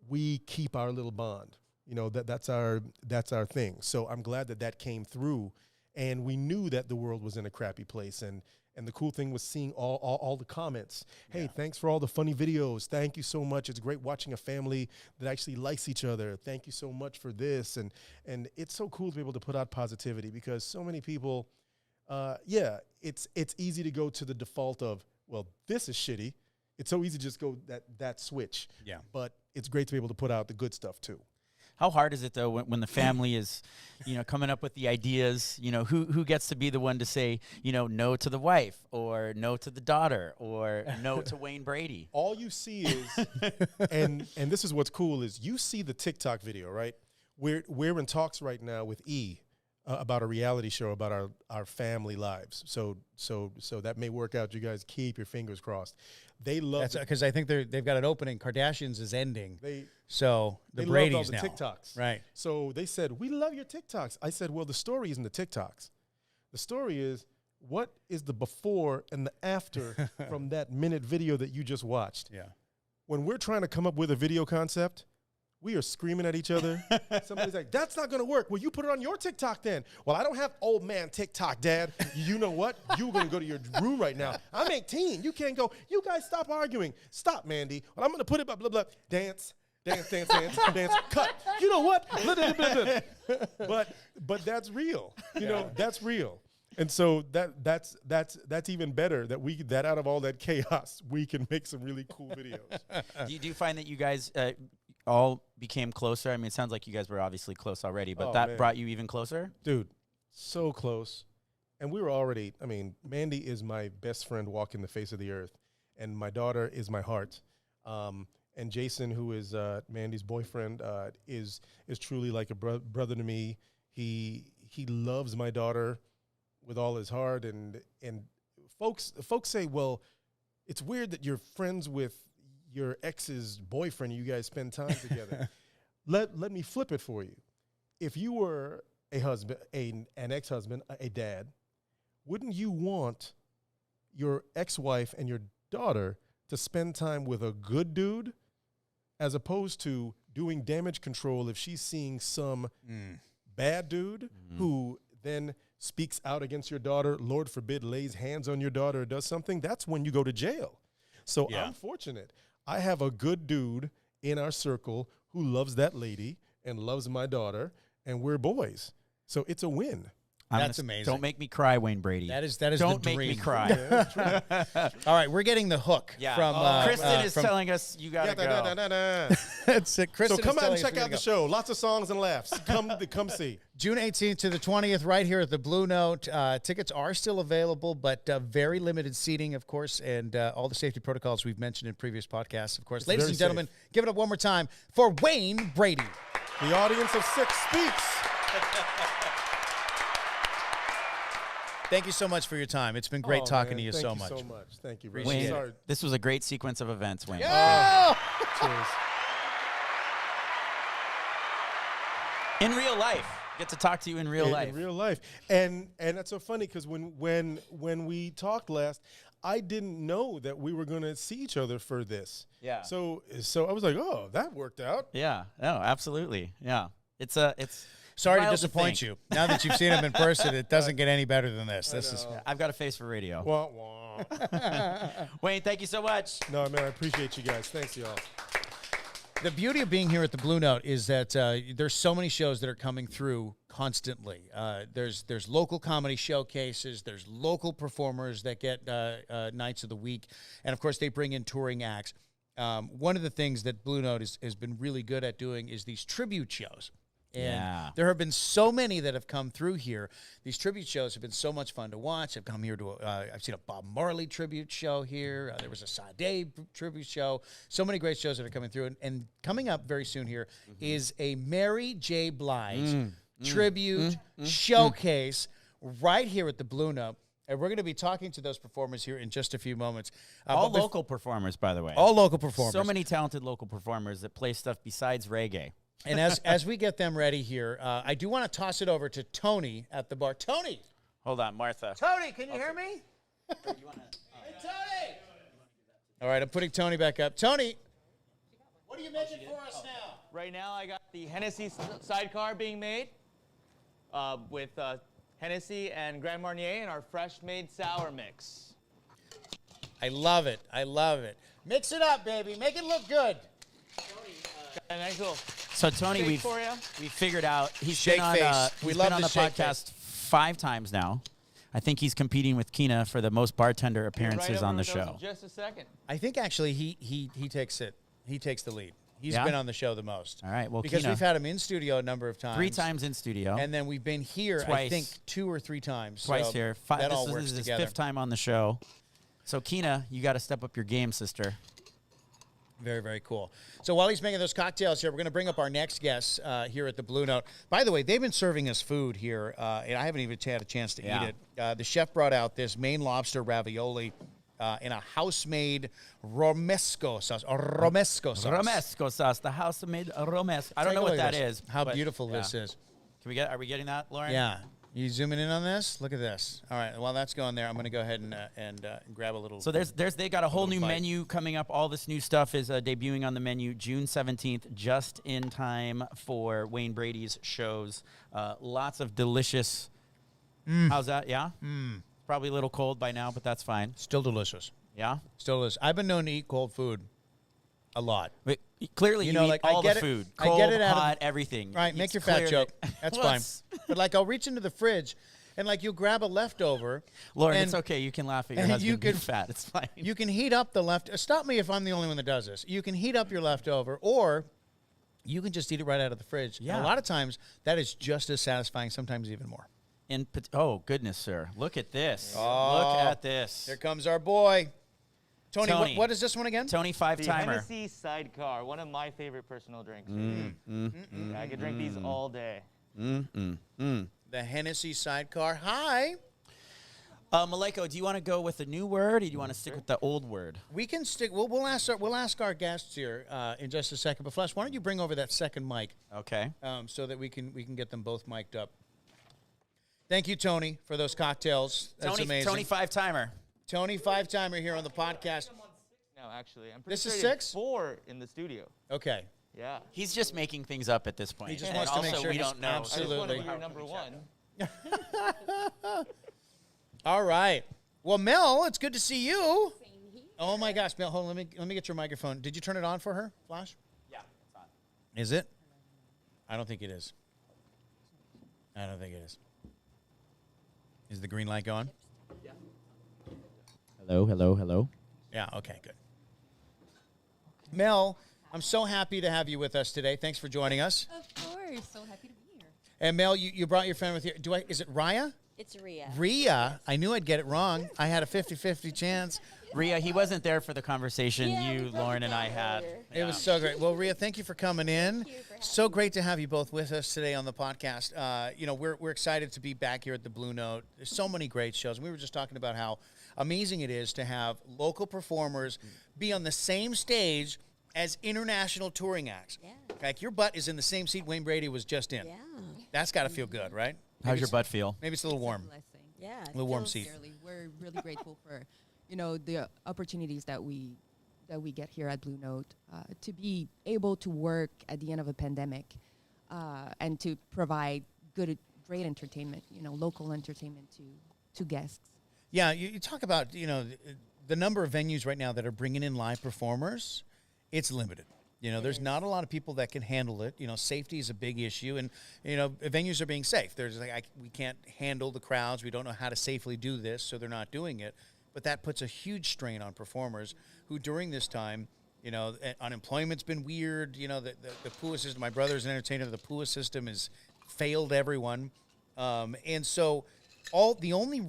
we keep our little bond. You know, that's our thing. So I'm glad that came through, and we knew that the world was in a crappy place. And the cool thing was seeing all the comments. Hey, thanks for all the funny videos. Thank you so much. It's great watching a family that actually likes each other. Thank you so much for this. And it's so cool to be able to put out positivity, because so many people, it's easy to go to the default of, well, this is shitty. It's so easy to just go that switch. Yeah. But it's great to be able to put out the good stuff too. How hard is it though when the family is, coming up with the ideas? Who gets to be the one to say, no to the wife, or no to the daughter, or no to Wayne Brady? All you see is, and this is what's cool, is you see the TikTok video, right? We're in talks right now with E about a reality show about our family lives. So that may work out. You guys keep your fingers crossed. They love that's because I think they've got an opening. Kardashians is ending. So the they Brady's loved all now. the TikToks. Right. So they said, we love your TikToks. I said, well, the story isn't the TikToks. The story is, what is the before and the after from that minute video that you just watched? Yeah. When we're trying to come up with a video concept, we are screaming at each other. Somebody's like, that's not going to work. Well, you put it on your TikTok then. Well, I don't have old man TikTok, Dad. You know what? You're going to go to your room right now. I'm 18. You can't go. You guys stop arguing. Stop, Mandy. Well, I'm going to put it blah, blah, blah. Dance, cut. You know what? Blah, blah, blah, blah. But that's real. You know, that's real. And so that's even better that out of all that chaos, we can make some really cool videos. Do you find that you guys all became closer? I mean, it sounds like you guys were obviously close already, but that brought you even closer? Dude, so close. And we were already, Mandy is my best friend walking the face of the earth, and my daughter is my heart. And Jason, who is Mandy's boyfriend, is truly like a brother to me. He loves my daughter with all his heart, and folks say, well, it's weird that you're friends with your ex's boyfriend, you guys spend time together. Let me flip it for you. If you were a husband, an ex-husband, a dad, wouldn't you want your ex-wife and your daughter to spend time with a good dude, as opposed to doing damage control if she's seeing some bad dude who then speaks out against your daughter, Lord forbid, lays hands on your daughter or does something? That's when you go to jail. So I'm fortunate. I have a good dude in our circle who loves that lady and loves my daughter, and we're boys. So it's a win. That's amazing. Don't make me cry, Wayne Brady. That is don't the dream. Make me cry. All right, we're getting the hook from Kristen is telling us you gotta go. That's it. Kristen, so come is out and telling check us out the show. Lots of songs and laughs. Come see. June 18th to the 20th, right here at the Blue Note. Tickets are still available, but very limited seating, of course, and all the safety protocols we've mentioned in previous podcasts, of course. It's Ladies and gentlemen, give it up one more time for Wayne Brady. The audience of 6 speaks. Thank you so much for your time. It's been great talking to you so much. Thank you so much. Thank you very Wayne, much. this was a great sequence of events, Wayne. Cheers. In real life. Get to talk to you in real life. In real life. And that's so funny, because when we talked last, I didn't know that we were going to see each other for this. Yeah. So I was like, oh, that worked out. Yeah. No, absolutely. Yeah. It's Sorry to wild disappoint think. you. Now that you've seen him in person, it doesn't get any better than this. I've got a face for radio. Wah, wah. Wayne, thank you so much. No, man, I appreciate you guys. Thanks, y'all. The beauty of being here at the Blue Note is that there's so many shows that are coming through constantly. There's local comedy showcases. There's local performers that get nights of the week. And, of course, they bring in touring acts. One of the things that Blue Note has been really good at doing is these tribute shows. And there have been so many that have come through here. These tribute shows have been so much fun to watch. I've come here to, I've seen a Bob Marley tribute show here. There was a Sade tribute show. So many great shows that are coming through. And coming up very soon here is a Mary J. Blige tribute, showcase right here at the Blue Note. And we're going to be talking to those performers here in just a few moments. All local performers, by the way. All local performers. So many talented local performers that play stuff besides reggae. And as we get them ready here, I do want to toss it over to Tony at the bar. Tony! Hold on, Martha. Tony, can you hear me? Hey, Tony! All right, I'm putting Tony back up. Tony, what are you making for us now? Right now, I got the Hennessy sidecar being made with Hennessy and Grand Marnier and our fresh-made sour mix. I love it. I love it. Mix it up, baby. Make it look good. Got a nice little So Tony, shake we for ya. figured out he's Shake been on face. We he's love been on the the shake podcast 5 times now. I think he's competing with Keena for the most bartender appearances Right on over the with those show. in just a second. I think actually he takes it. He takes the lead. He's Yeah? been on the show the most. All right, well, because Keena, we've had him in studio a number of times. 3 times in studio, And then we've been here, I Twice. think, 2 or 3 times. twice so here. That all This works is his together. 5th time on the show. So Keena, you got to step up your game, sister. Very, very cool. So while he's making those cocktails here, we're going to bring up our next guests here at the Blue Note. By the way, they've been serving us food here, and I haven't even had a chance to Yeah. eat it. The chef brought out this Maine lobster ravioli in a house-made romesco sauce. Romesco sauce. Romesco sauce, the house-made romesco. I don't Take know a what look at that this. is. How but, beautiful yeah. this is. Are we getting that, Lauren? Yeah. You zooming in on this? Look at this. All right. While that's going there, I'm going to go ahead and grab a little. So they got a whole new bite. menu coming up. All this new stuff is debuting on the menu June 17th, just in time for Wayne Brady's shows. Lots of delicious. How's that? Yeah. Probably a little cold by now, but that's fine. Still delicious. Yeah. Still delicious. I've been known to eat cold food a lot. But clearly, You you know, eat like, I all get the it- food. I get Cold, it out of- hot, everything. Right, make It's your fat clear joke. that- That's Well, fine. it's- But like, I'll reach into the fridge, and like, you'll grab a leftover. Lauren, and it's okay. You can laugh at your and husband you being could- fat. It's fine. You can heat up the Stop me if I'm the only one that does this. You can heat up your leftover, or you can just eat it right out of the fridge. And Yeah. a lot of times, that is just as satisfying. Sometimes even more. Oh goodness, sir! Look at this. Oh, Look at this. Here comes our boy, Tony. Tony. What is this one again? Tony The 5-timer. Hennessy sidecar, one of my favorite personal drinks. Yeah, I could drink these all day. The Hennessy sidecar. Hi. Maleko, do you want to go with a new word, or do you want to stick with the old word? We can stick. We'll ask our guests here in just a second. But Flash, why don't you bring over that second mic Okay. so that we can get them both mic'd up. Thank you, Tony, for those cocktails. That's amazing. Tony 5-timer. Tony 5-timer here on the podcast. No, actually, I'm pretty This sure is I did 6? 4 in the studio. Okay. Yeah. He's just making things up at this point. He just And wants to make also, sure we he's don't know. I just want Absolutely. to be your number 1. All right. Well, Mel, it's good to see you. Oh my gosh, Mel, hold on, let me get your microphone. Did you turn it on for her, Flash? Yeah, it's on. Is it? I don't think it is. I don't think it is. Is the green light going? Hello, hello, hello. Yeah, okay, good. Mel, I'm so happy to have you with us today. Thanks for joining us. Of course, so happy to be here. And Mel, you brought your friend with you. Is it Riya? It's Riya. Riya. I knew I'd get it wrong. I had a 50-50 chance. Riya, he wasn't there for the conversation Yeah, we you, broke Lauren, it and I down had. earlier. It was so great. Well, Riya, thank you for coming in. Thank you for having So great to have you both with us today on the podcast. We're excited to be back here at the Blue Note. There's so many great shows. We were just talking about how amazing it is to have local performers be on the same stage as international touring acts. Yeah. Like your butt is in the same seat Wayne Brady was just in. Yeah. That's got to feel good, right? How's your butt feel? Maybe it's a little warm. Blessing. Yeah. it little warm feels- seat. Sincerely, we're really grateful for, the opportunities that we get here at Blue Note to be able to work at the end of a pandemic and to provide great entertainment, local entertainment to guests. Yeah, you talk about, the number of venues right now that are bringing in live performers, it's limited. There's not a lot of people that can handle it. Safety is a big issue, and venues are being safe. There's we can't handle the crowds. We don't know how to safely do this, so they're not doing it. But that puts a huge strain on performers who, during this time, unemployment's been weird. The PUA system. My brother's an entertainer. The PUA system has failed everyone, and so the only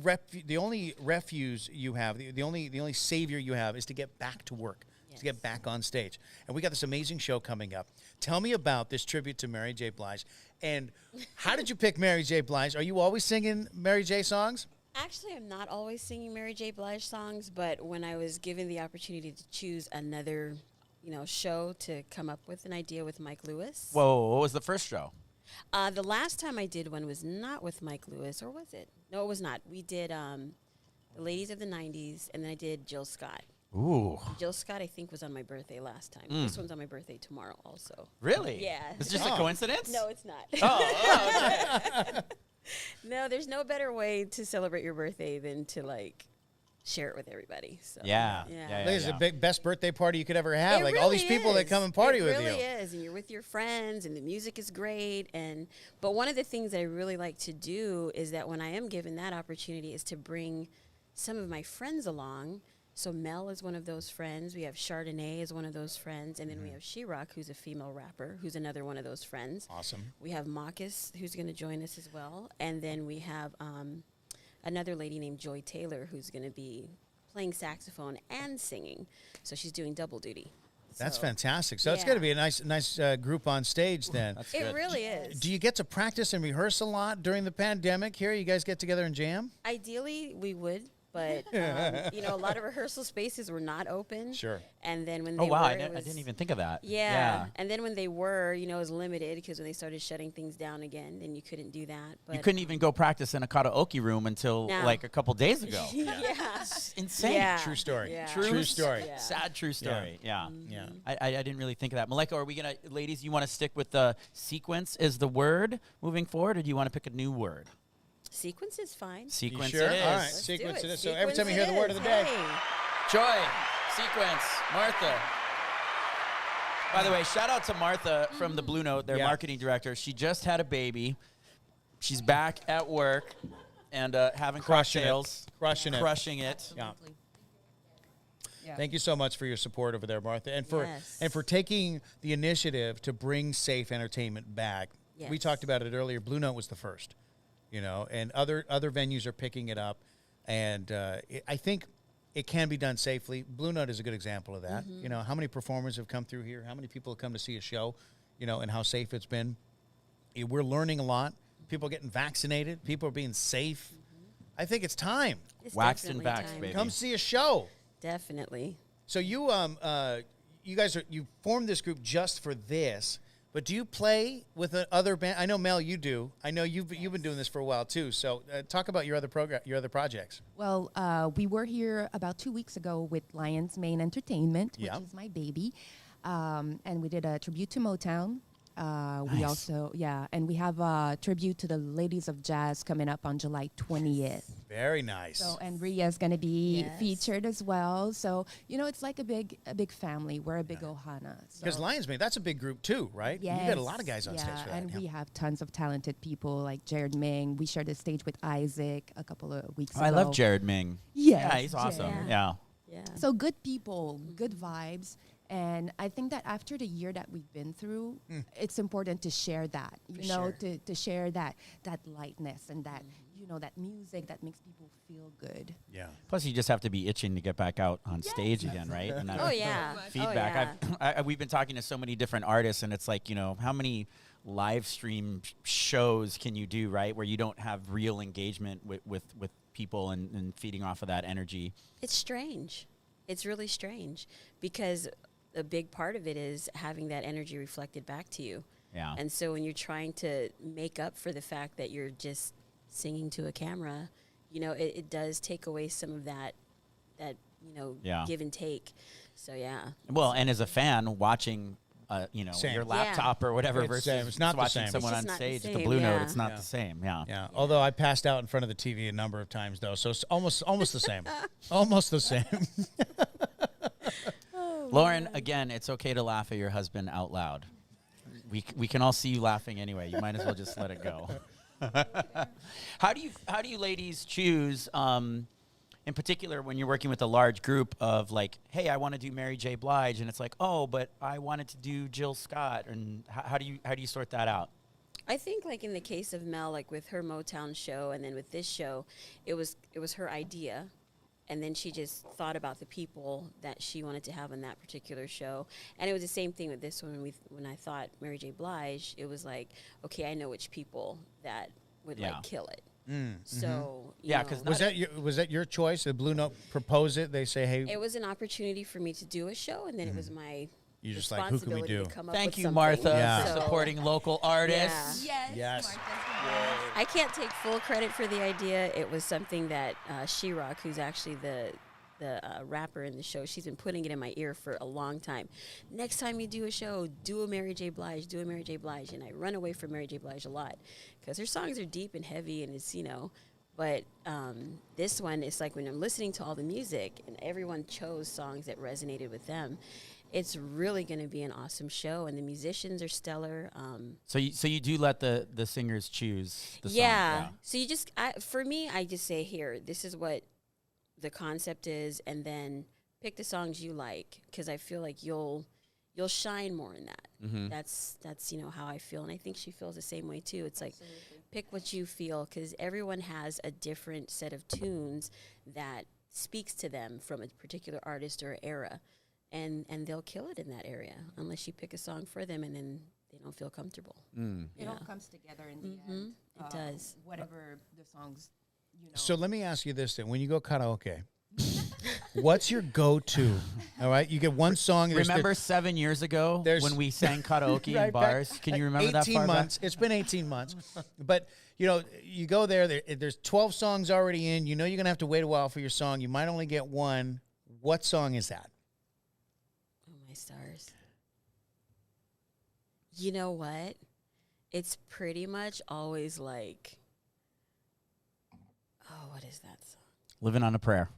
refuge you have, the only savior you have, is to get back to work. to get back on stage. And we got this amazing show coming up. Tell me about this tribute to Mary J. Blige. And how did you pick Mary J. Blige? Are you always singing Mary J. songs? Actually, I'm not always singing Mary J. Blige songs, but when I was given the opportunity to choose another, show to come up with an idea with Mike Lewis. Whoa, what was the first show? The last time I did one was not with Mike Lewis, or was it? No, it was not. We did the Ladies of the 90s, and then I did Jill Scott. Ooh. Jill Scott, I think, was on my birthday last time. This one's on my birthday tomorrow also. Really? Yeah. It's just a coincidence? No, it's not. Oh, No, there's no better way to celebrate your birthday than to, share it with everybody. So, Yeah. This is the best birthday party you could ever have. It All these really people that is. come and party with It you. really is, and you're with your friends, and the music is great. But one of the things that I really like to do is that when I am given that opportunity is to bring some of my friends along. So Mel is one of those friends. We have Chardonnay is one of those friends, and then we have Sheroc, who's a female rapper, who's another one of those friends. Awesome. We have Mahkess, who's going to join us as well, and then we have another lady named Joie Taylor, who's going to be playing saxophone and singing. So she's doing double duty. That's So, fantastic. So it's yeah. going to be a nice group on stage then. That's It good. really is. Do you get to practice and rehearse a lot during the pandemic here? You guys get together and jam? Ideally, we would, but a lot of rehearsal spaces were not open. Sure. And then when Oh, they wow. were, I it was, didn't even think of that. Yeah. And then when they were, it was limited because when they started shutting things down again, then you couldn't do that. But You couldn't even go practice in a karaoke room until No. a couple days ago. yeah. It's insane. Yeah. True story. Yeah. True story. Yeah. Sad true story. Yeah. Yeah. I didn't really think of that. Maleko, are we going to, ladies, you want to stick with the sequence as the word moving forward, or do you want to pick a new word? Sequence is fine. Sequence sure? it is. All right. Let's Sequence do it is. So every time you hear the Sequence word it of the day. is. Hey. Joy, sequence, Martha. By the way, shout out to Martha from the Blue Note, their Yeah. marketing director. She just had a baby. She's back at work and having Crushing it. cocktails. Crushing it. Crushing it. Yeah. Yeah. Thank you so much for your support over there, Martha, and for Yes. taking the initiative to bring safe entertainment back. We Yes. talked about it earlier. Blue Note was the first, and other venues are picking it up, and I think it can be done safely. Blue Note is a good example of that. How many performers have come through here? How many people have come to see a show? And how safe it's been. We're learning a lot. People are getting vaccinated. People are being safe. I think it's time. It's Waxed and definitely vaxxed, time. baby. Come see a show. Definitely. So you you formed this group just for this, but do you play with other band? I know Mel, you do. I know you've been doing this for a while too. So talk about your other projects. Well, we were here about 2 weeks ago with Lion's Mane Entertainment, which Yeah. is my baby. And we did a tribute to Motown. We also, and we have a tribute to the Ladies of Jazz coming up on July 20th. Very nice. So, and Riya is going to be Yes. featured as well. So, it's like a big family. We're a big Ohana. Because So, Lions Mane, that's a big group too, right? You got a lot of guys on stage for that. and yeah. we have tons of talented people like Jared Ming. We shared the stage with Isaac a couple of weeks Oh, ago. I love Jared Ming. Yes, Yeah, he's awesome. Jared. Yeah. Yeah. So good people, good vibes. And I think that after the year that we've been through, it's important to share that, to share that lightness and that, that music that makes people feel good. Yeah. Plus, you just have to be itching to get back out on stage again, right? And Oh, yeah. feedback. Oh, yeah. We've been talking to so many different artists, and it's like, how many live stream shows can you do, right, where you don't have real engagement with people and feeding off of that energy? It's strange. It's really strange because a big part of it is having that energy reflected back to you. Yeah. And so when you're trying to make up for the fact that you're just singing to a camera, it does take away some of that Yeah. give and take. So, yeah. Well, and as a fan, watching, Same. your laptop or whatever It's versus same. It's not the watching same. someone It's on just not the stage at the same, Blue Note, yeah. it's not Yeah. the same. Yeah. Yeah. Although I passed out in front of the TV a number of times though, so it's almost the same. Almost the same. Lauren, again, it's okay to laugh at your husband out loud. We can all see you laughing anyway. You might as well just let it go. How do you ladies choose, in particular when you're working with a large group of like, hey, I want to do Mary J. Blige, and it's like, oh, but I wanted to do Jill Scott, and how do you sort that out? I think like in the case of Mel, like with her Motown show and then with this show, it was her idea. And then she just thought about the people that she wanted to have on that particular show. And it was the same thing with this one. When I thought Mary J. Blige, it was like, okay, I know which people that would like kill it. So Yeah, you 'cause know, Was that your choice? Did Blue Note propose it? They say, hey, it was an opportunity for me to do a show, and then it was my you just like, who can we responsibility do? to come up Thank with you, something. Martha, Yeah. for So, supporting local artists. Yeah. Yes. Yes. I can't take full credit for the idea. It was something that Sheroc, who's actually the rapper in the show, she's been putting it in my ear for a long time. Next time you do a show, do a Mary J. Blige, do a Mary J. Blige. And I run away from Mary J. Blige a lot because her songs are deep and heavy, and it's, you know, but this one, it's like when I'm listening to all the music and everyone chose songs that resonated with them, it's really going to be an awesome show, and the musicians are stellar. So you do let the singers choose the song. Yeah. So you just, for me, I just say, here, this is what the concept is, and then pick the songs you like, because I feel like you'll shine more in that. That's you know how I feel, and I think she feels the same way too. It's like, pick what you feel, because everyone has a different set of tunes that speaks to them from a particular artist or era, and they'll kill it in that area unless you pick a song for them and then they don't feel comfortable. It all comes together in the end. It does. Whatever the songs, you know. So let me ask you this then. When you go karaoke, what's your go-to? All right, you get one song. Remember 7 years ago when we sang karaoke in bars? Can you remember that 18 far months. back? It's been 18 months. But, you know, you go there's 12 songs already in. You know you're going to have to wait a while for your song. You might only get one. What song is that? Oh, my stars. You know what? It's pretty much always like, oh, what is that song? Living on a Prayer.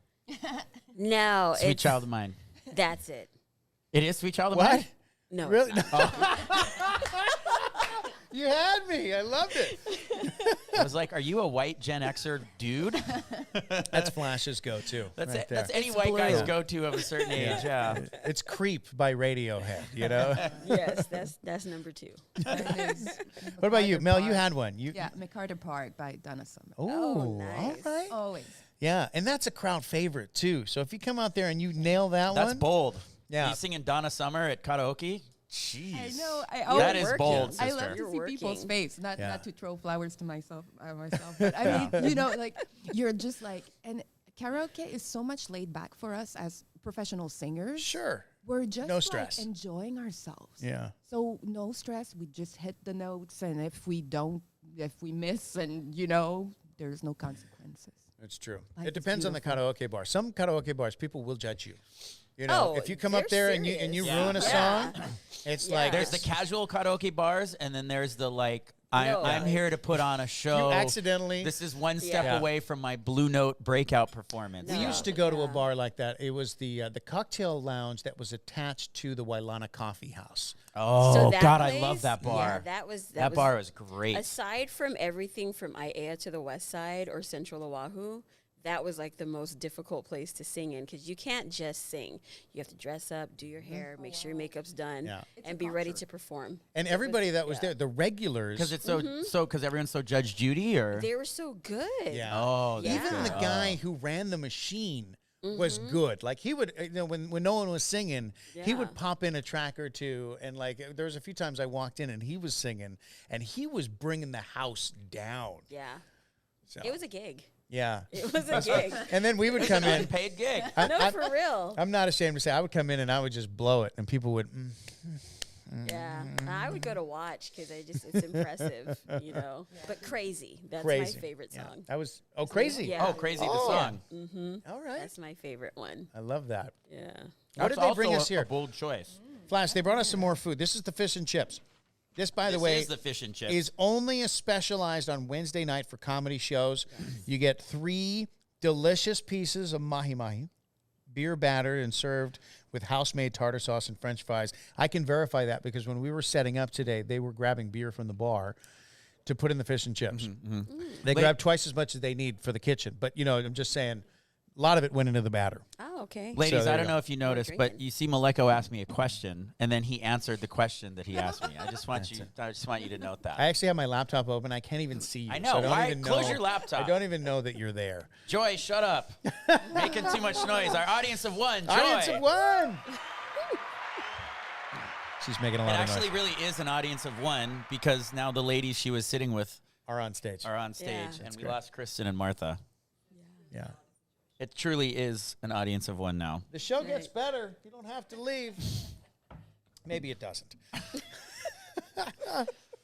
No, Sweet it's, Child of Mine. That's it. It is Sweet Child of What? Mine? No, Really? it's not. You had me. I loved it. I was like, are you a white Gen Xer dude? That's Flash's go-to. That's right it. there. That's any It's white guy's blue. go-to of a certain age. Yeah. It's Creep by Radiohead, you know? Yes, that's number 2. What about you? Mel, you had one. Yeah, MacArthur Park by Donna Summer. Oh, nice. all right. Always. Yeah, and that's a crowd favorite, too. So if you come out there and you nail that That's one. bold. Yeah. You singing Donna Summer at karaoke? Jeez. I know. That is working. bold, I sister. love You're to see people's working. face, not Yeah. to throw flowers to myself, but I mean, you know, like you're just like, and karaoke is so much laid back for us as professional singers. Sure. We're just No like, stress. enjoying ourselves. Yeah. So no stress. We just hit the notes, and if we miss, and you know, there's no consequences. It's true. Life It is depends on the beautiful. karaoke bar. Some karaoke bars, people will judge you. You know, Oh, if you come up they're there and you serious. ruin a Yeah. song, it's Yeah. like There's the casual karaoke bars, and then there's the like, I'm here to put on a show. you accidentally. This is one step Yeah. away from my Blue Note breakout performance. We No. used to go to a Yeah. bar like that. It was the cocktail lounge that was attached to the Wailana Coffee House. Oh, So that God, I place, love that bar. Yeah, that was that bar was great. Aside from everything from Aiea to the West Side or Central Oahu, that was like the most difficult place to sing in, because you can't just sing. You have to dress up, do your hair, make sure your makeup's done, Yeah. and be ready to perform. And everybody that was yeah. there, the regulars. Because it's because everyone's so Judge Judy, or They were so good. Yeah. oh, that's Even the good. guy who ran the machine was good. Like he would, you know, when no one was singing, he would Yeah. pop in a track or two, and like there was a few times I walked in and he was singing, and he was bringing the house down. Yeah. So, It was a gig. yeah. It was a gig. And then we would come in. Unpaid gig. No, for real. I'm not ashamed to say I would come in and I would just blow it, and people would. Yeah, I would go to watch because it's impressive, you know. But crazy, that's Crazy. my favorite Yeah. song. That was crazy. Yeah. Oh, crazy the Oh. song. All right. That's my favorite one. I love that. Yeah. What did they bring also us here? A bold choice. Flash, they brought us some more food. This is the fish and chips. This, by the This way, is the fish and chips. is only a specialized on Wednesday night for comedy shows. You get 3 delicious pieces of mahi-mahi, beer battered and served with house-made tartar sauce and French fries. I can verify that because when we were setting up today, they were grabbing beer from the bar to put in the fish and chips. They grab twice as much as they need for the kitchen. But, you know, I'm just saying, a lot of it went into the batter. Oh, Oh, okay. Ladies, there I you don't go. know if you noticed, but drinking. you see Maleko asked me a question, and then he answered the question that he asked me. I just want you to note that. I actually have my laptop open. I can't even see you. I know. So I don't Why? even Close know- your laptop. I don't even know that you're there. Joy, shut up. Making too much noise. Our audience of one, Joy. Audience of one. She's making a It lot of actually noise. really is an audience of one because now the ladies she was sitting with Are on stage. are on stage, Yeah. and we great. lost Kristen and Martha. Yeah. It truly is an audience of one now. The show gets better. You don't have to leave. Maybe it doesn't.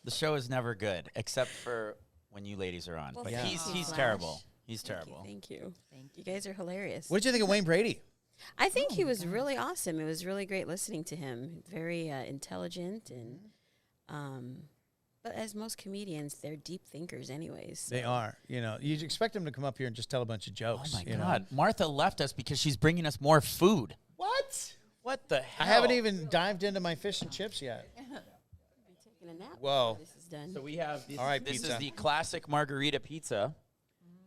The show is never good, except for when you ladies are on. Well, But thank he's you, Flash. terrible. He's Thank terrible. You, thank you. You guys are hilarious. What did you think of Wayne Brady? I think he was really awesome. It was really great listening to him. Very intelligent and, but as most comedians, they're deep thinkers, anyways. So. They are. You know, you expect them to come up here and just tell a bunch of Oh jokes. my you know? God. Martha left us because she's bringing us more food. What? What the hell? I haven't even dived into my fish and chips yet. Taking a nap. Whoa. This is done. So we have this, All right, this pizza. is the classic Margarita Pizza.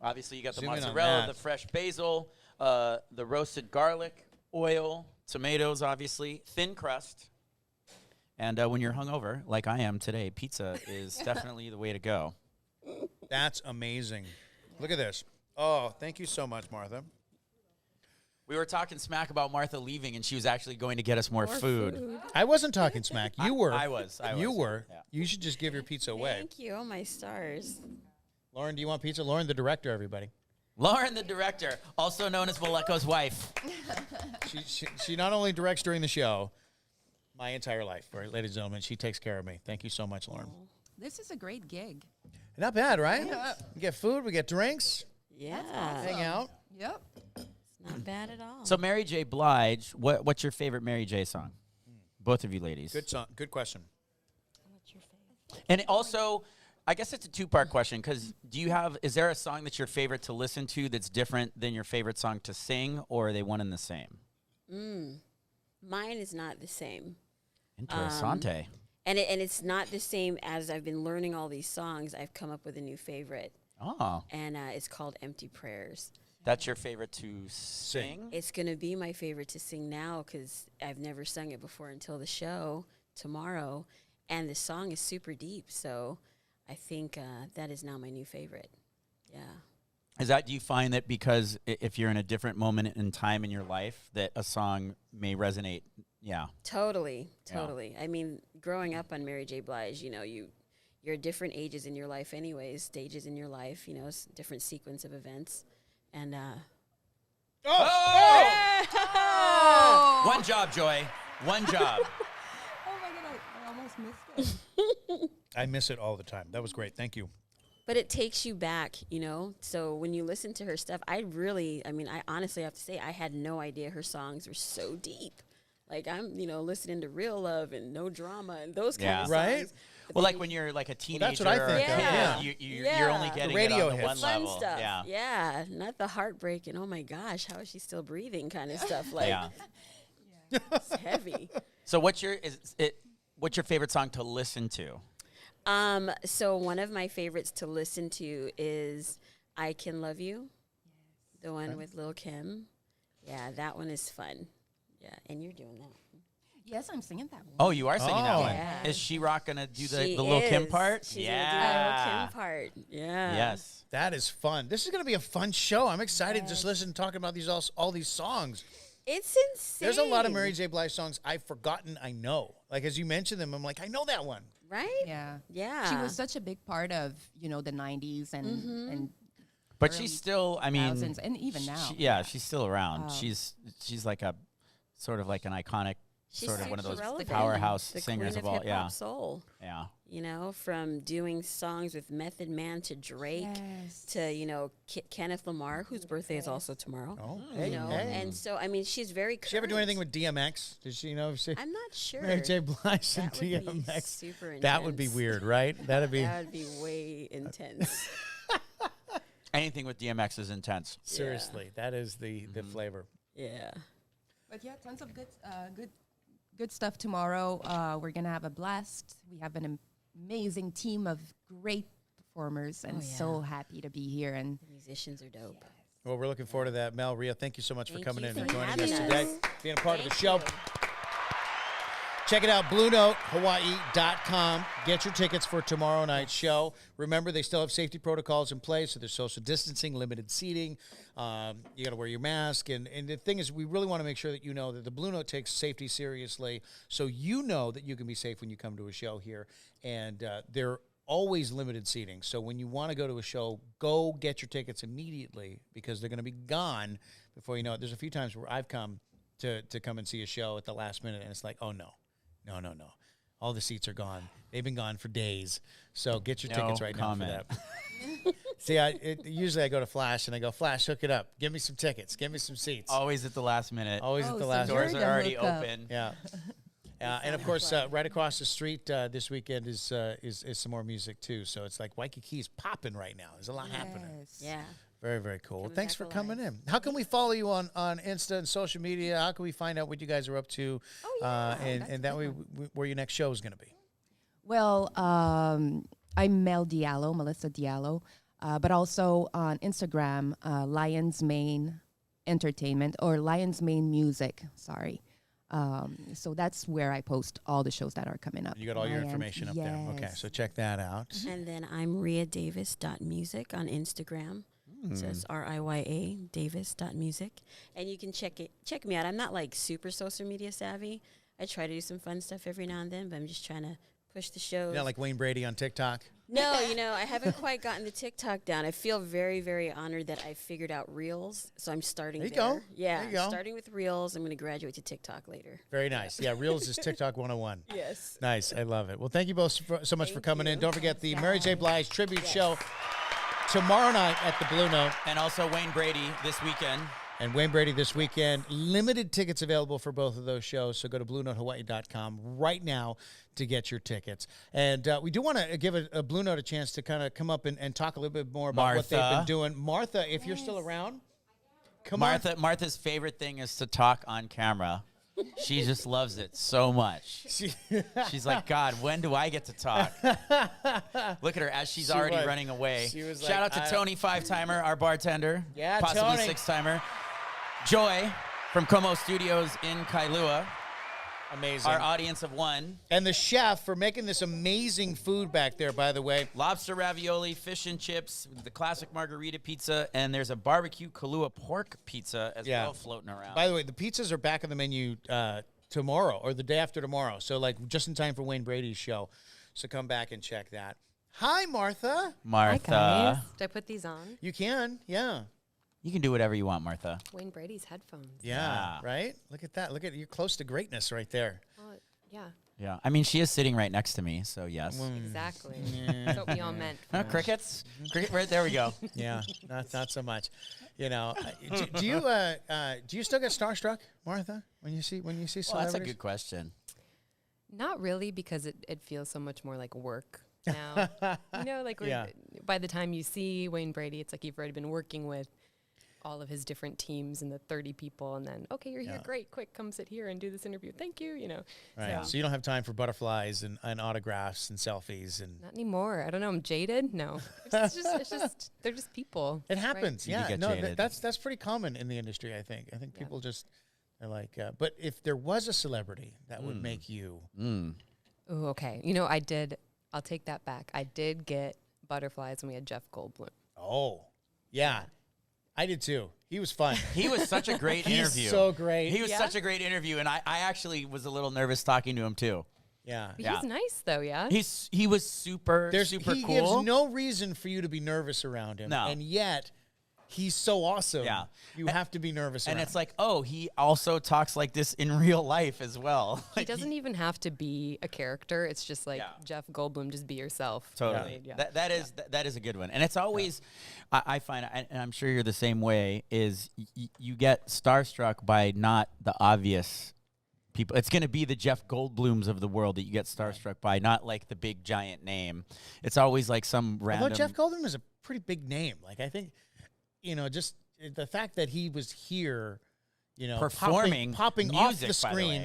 Obviously, you got the Zoom in on mozzarella, that. the fresh basil, the roasted garlic, oil, tomatoes, obviously, thin crust. And when you're hungover, like I am today, pizza is definitely the way to go. That's amazing. Look at this. Oh, thank you so much, Martha. We were talking smack about Martha leaving, and she was actually going to get us more food. I wasn't talking smack. You were. I was. You were. Yeah. You should just give your pizza away. Thank you. Oh, my stars. Lauren, do you want pizza? Lauren, the director, everybody. Lauren, the director, also known as Maleko's wife. She not only directs during the show, my entire life, right, ladies and gentlemen. She takes care of me. Thank you so much, Lauren. This is a great gig. Not bad, right? We get food, we get drinks, Yeah. hang out. Yep. Not bad at all. So Mary J. Blige, what's your favorite Mary J. song? Both of you ladies. Good song. Good question. What's your favorite? And also, I guess it's a two-part question because is there a song that's your favorite to listen to that's different than your favorite song to sing, or are they one and the same? Mine is not the same. Interessante. And it's not the same as I've been learning all these songs. I've come up with a new favorite, Oh, and it's called Empty Prayers. that's your favorite to sing? It's going to be my favorite to sing now because I've never sung it before until the show tomorrow. And the song is super deep. So I think that is now my new favorite. Yeah. Do you find that because if you're in a different moment in time in your life that a song may resonate? Yeah. Totally. Yeah. Totally. I mean, growing up on Mary J. Blige, you know, you're at different ages in your life anyways, stages in your life, you know, different sequence of events. And One job, Joy. One job. Oh my God, I almost missed it. I miss it all the time. That was great. Thank you. but it takes you back, you know? So when you listen to her stuff, I honestly have to say, I had no idea her songs were so deep. Like, I'm, you know, listening to Real Love and No Drama and those kind of Right? songs. But Well, then like when you're like a teenager that's what I or a think kid, of. you're only Yeah. getting radio it on the hits. one fun level. stuff. Yeah. Yeah, not the heartbreak and oh my gosh, how is she still breathing kind of stuff. Like, Yeah. it's heavy. So what's your favorite song to listen to? So one of my favorites to listen to is I Can Love You, the one with Lil' Kim. Yeah, that one is fun. Yeah, and you're doing that. Yes, I'm singing that one. Oh, you are singing that Oh. one. Yeah. Is Sheroc gonna do the She Lil' Kim is. part? She's gonna do the Lil' Kim part. Yeah. Yes. That is fun. This is going to be a fun show. I'm excited just listening, talking about all these songs. It's insane. There's a lot of Mary J. Blige songs I've forgotten I know. Like, as you mentioned them, I'm like, I know that one. Right? Yeah. Yeah. She was such a big part of, you know, the 90s and But early she's still, I mean, thousands, and even now. she's still around. Oh. She's like a sort of like an iconic, She's sort of one of super those relevant. powerhouse The singers queen of all. hip-hop Yeah, soul. yeah. You know, from doing songs with Method Man to Drake Yes. to, you know, Kenneth Lamar, whose birthday is also tomorrow. Oh, You know, and so, I mean, she's very Did she ever do current. anything with DMX? Did she know? I'm not sure. Mary J. Blige and That would be DMX. super intense. That would be weird, right? That'd be That would be way intense. Anything with DMX is intense. seriously. That is the flavor. Yeah. But yeah, tons of good stuff tomorrow. We're gonna have a blast. We have an amazing team of great performers, and Oh, yeah. so happy to be here. And The musicians are dope. Well, we're looking forward to that. Mel, Riya, thank you so much for Thank coming you in for and joining having us us. today, being a part of the show. Thank you. Check it out, BlueNoteHawaii.com. Get your tickets for tomorrow night's show. Remember, they still have safety protocols in place, so there's social distancing, limited seating. You got to wear your mask. And the thing is, we really want to make sure that you know that the Blue Note takes safety seriously, so you know that you can be safe when you come to a show here. And they're always limited seating. So when you want to go to a show, go get your tickets immediately because they're going to be gone before you know it. There's a few times where I've come to come and see a show at the last minute, and it's like, oh, no. No. All the seats are gone. They've been gone for days. So get your tickets right now for that. See, usually I go to Flash and I go, Flash, hook it up. Give me some tickets. Give me some seats. Always at the last minute. Always at the last Doors minute. are already open. Yeah. And of course, right across the street this weekend is some more music too. So it's like Waikiki's popping right now. There's a lot happening. Yeah. Very, very cool. Coming Thanks back for alive. coming in. How can we follow you on Insta and social media? How can we find out what you guys are up to? And that way, where your next show is going to be. Well, I'm Mel Diallo, Melissa Diallo, but also on Instagram, Lions Mane Entertainment or Lions Mane Music. Sorry. So that's where I post all the shows that are coming up. You got all your information up there. Okay, Yes. so check that out. And then I'm RiyaDavis.music on Instagram. So it's RIYA Davis.music. And you can check me out. I'm not like super social media savvy. I try to do some fun stuff every now and then, but I'm just trying to push the shows. You're not like Wayne Brady on TikTok. No, I haven't quite gotten the TikTok down. I feel very, very honored that I figured out Reels, so I'm starting There you there. go. Yeah, There you go. starting with Reels. I'm going to graduate to TikTok later. Very nice. Yeah, Reels is TikTok 101. Yes. Nice. I love it. Well, thank you both so much for Thank coming in. you. Don't forget the Mary J. Blige tribute show tomorrow night at the Blue Note. And also Wayne Brady this weekend. And Wayne Brady this weekend. Limited tickets available for both of those shows, so go to BlueNoteHawaii.com right now to get your tickets. And we do want to give a Blue Note a chance to kind of come up and talk a little bit more about what they've been doing. Martha, if you're still around, come on. Martha's favorite thing is to talk on camera. She just loves it so much. She's like, God, when do I get to talk? Look at her as she's already running away. Shout out to Tony, 5-timer, our bartender. Yeah, possibly Tony. 6-timer. Joie from Como Studios in Kailua. Amazing. Our audience of one. And the chef for making this amazing food back there, by the way. Lobster ravioli, fish and chips, the classic Margarita Pizza, and there's a barbecue Kailua pork pizza as well floating around. By the way, the pizzas are back on the menu tomorrow or the day after tomorrow. So, like, just in time for Wayne Brady's show. So come back and check that. Hi, Martha. Martha. Did I put these on? You can, yeah. You can do whatever you want, Martha. Wayne Brady's headphones. Yeah, right? Look at that. Look at you're close to greatness right there. Well, yeah, Yeah. I mean, she is sitting right next to me, so yes. exactly. That's what we all meant. Crickets? Cricket, right there we go. Yeah, not so much. You know, do you still get starstruck, Martha, when you see Well, celebrities? that's a good question. Not really, because it feels so much more like work now. Like by the time you see Wayne Brady, it's like you've already been working with all of his different teams and the 30 people, and then, okay, you're here, great, quick, come sit here and do this interview. Thank you, Right. So you don't have time for butterflies and autographs and selfies and Not anymore. I don't know. I'm jaded. No, it's just they're just people. it happens. You do Yeah, get no, jaded. that's pretty common in the industry. I think people just are like. But if there was a celebrity that would make you, Ooh, okay. I'll take that back. I did get butterflies when we had Jeff Goldblum. oh, yeah, I did too. He was fun. He was such a great He's interview. so great. He was such a great interview, and I actually was a little nervous talking to him too. Yeah. But he's nice though, yeah. He was super super he cool. gives no reason for you to be nervous around him. No. And yet, he's so awesome. Yeah. You have to be nervous and around it's like, oh, he also talks like this in real life as well. He doesn't even have to be a character. It's just like Yeah. Jeff Goldblum, just be yourself. Totally. Yeah. That is a good one. And it's always, I find, and I'm sure you're the same way, is you get starstruck by not the obvious people. It's going to be the Jeff Goldblums of the world that you get starstruck by, not like the big giant name. It's always like some random. Although Jeff Goldblum is a pretty big name. Like, I think, just the fact that he was here, Performing popping off music, the by the screen,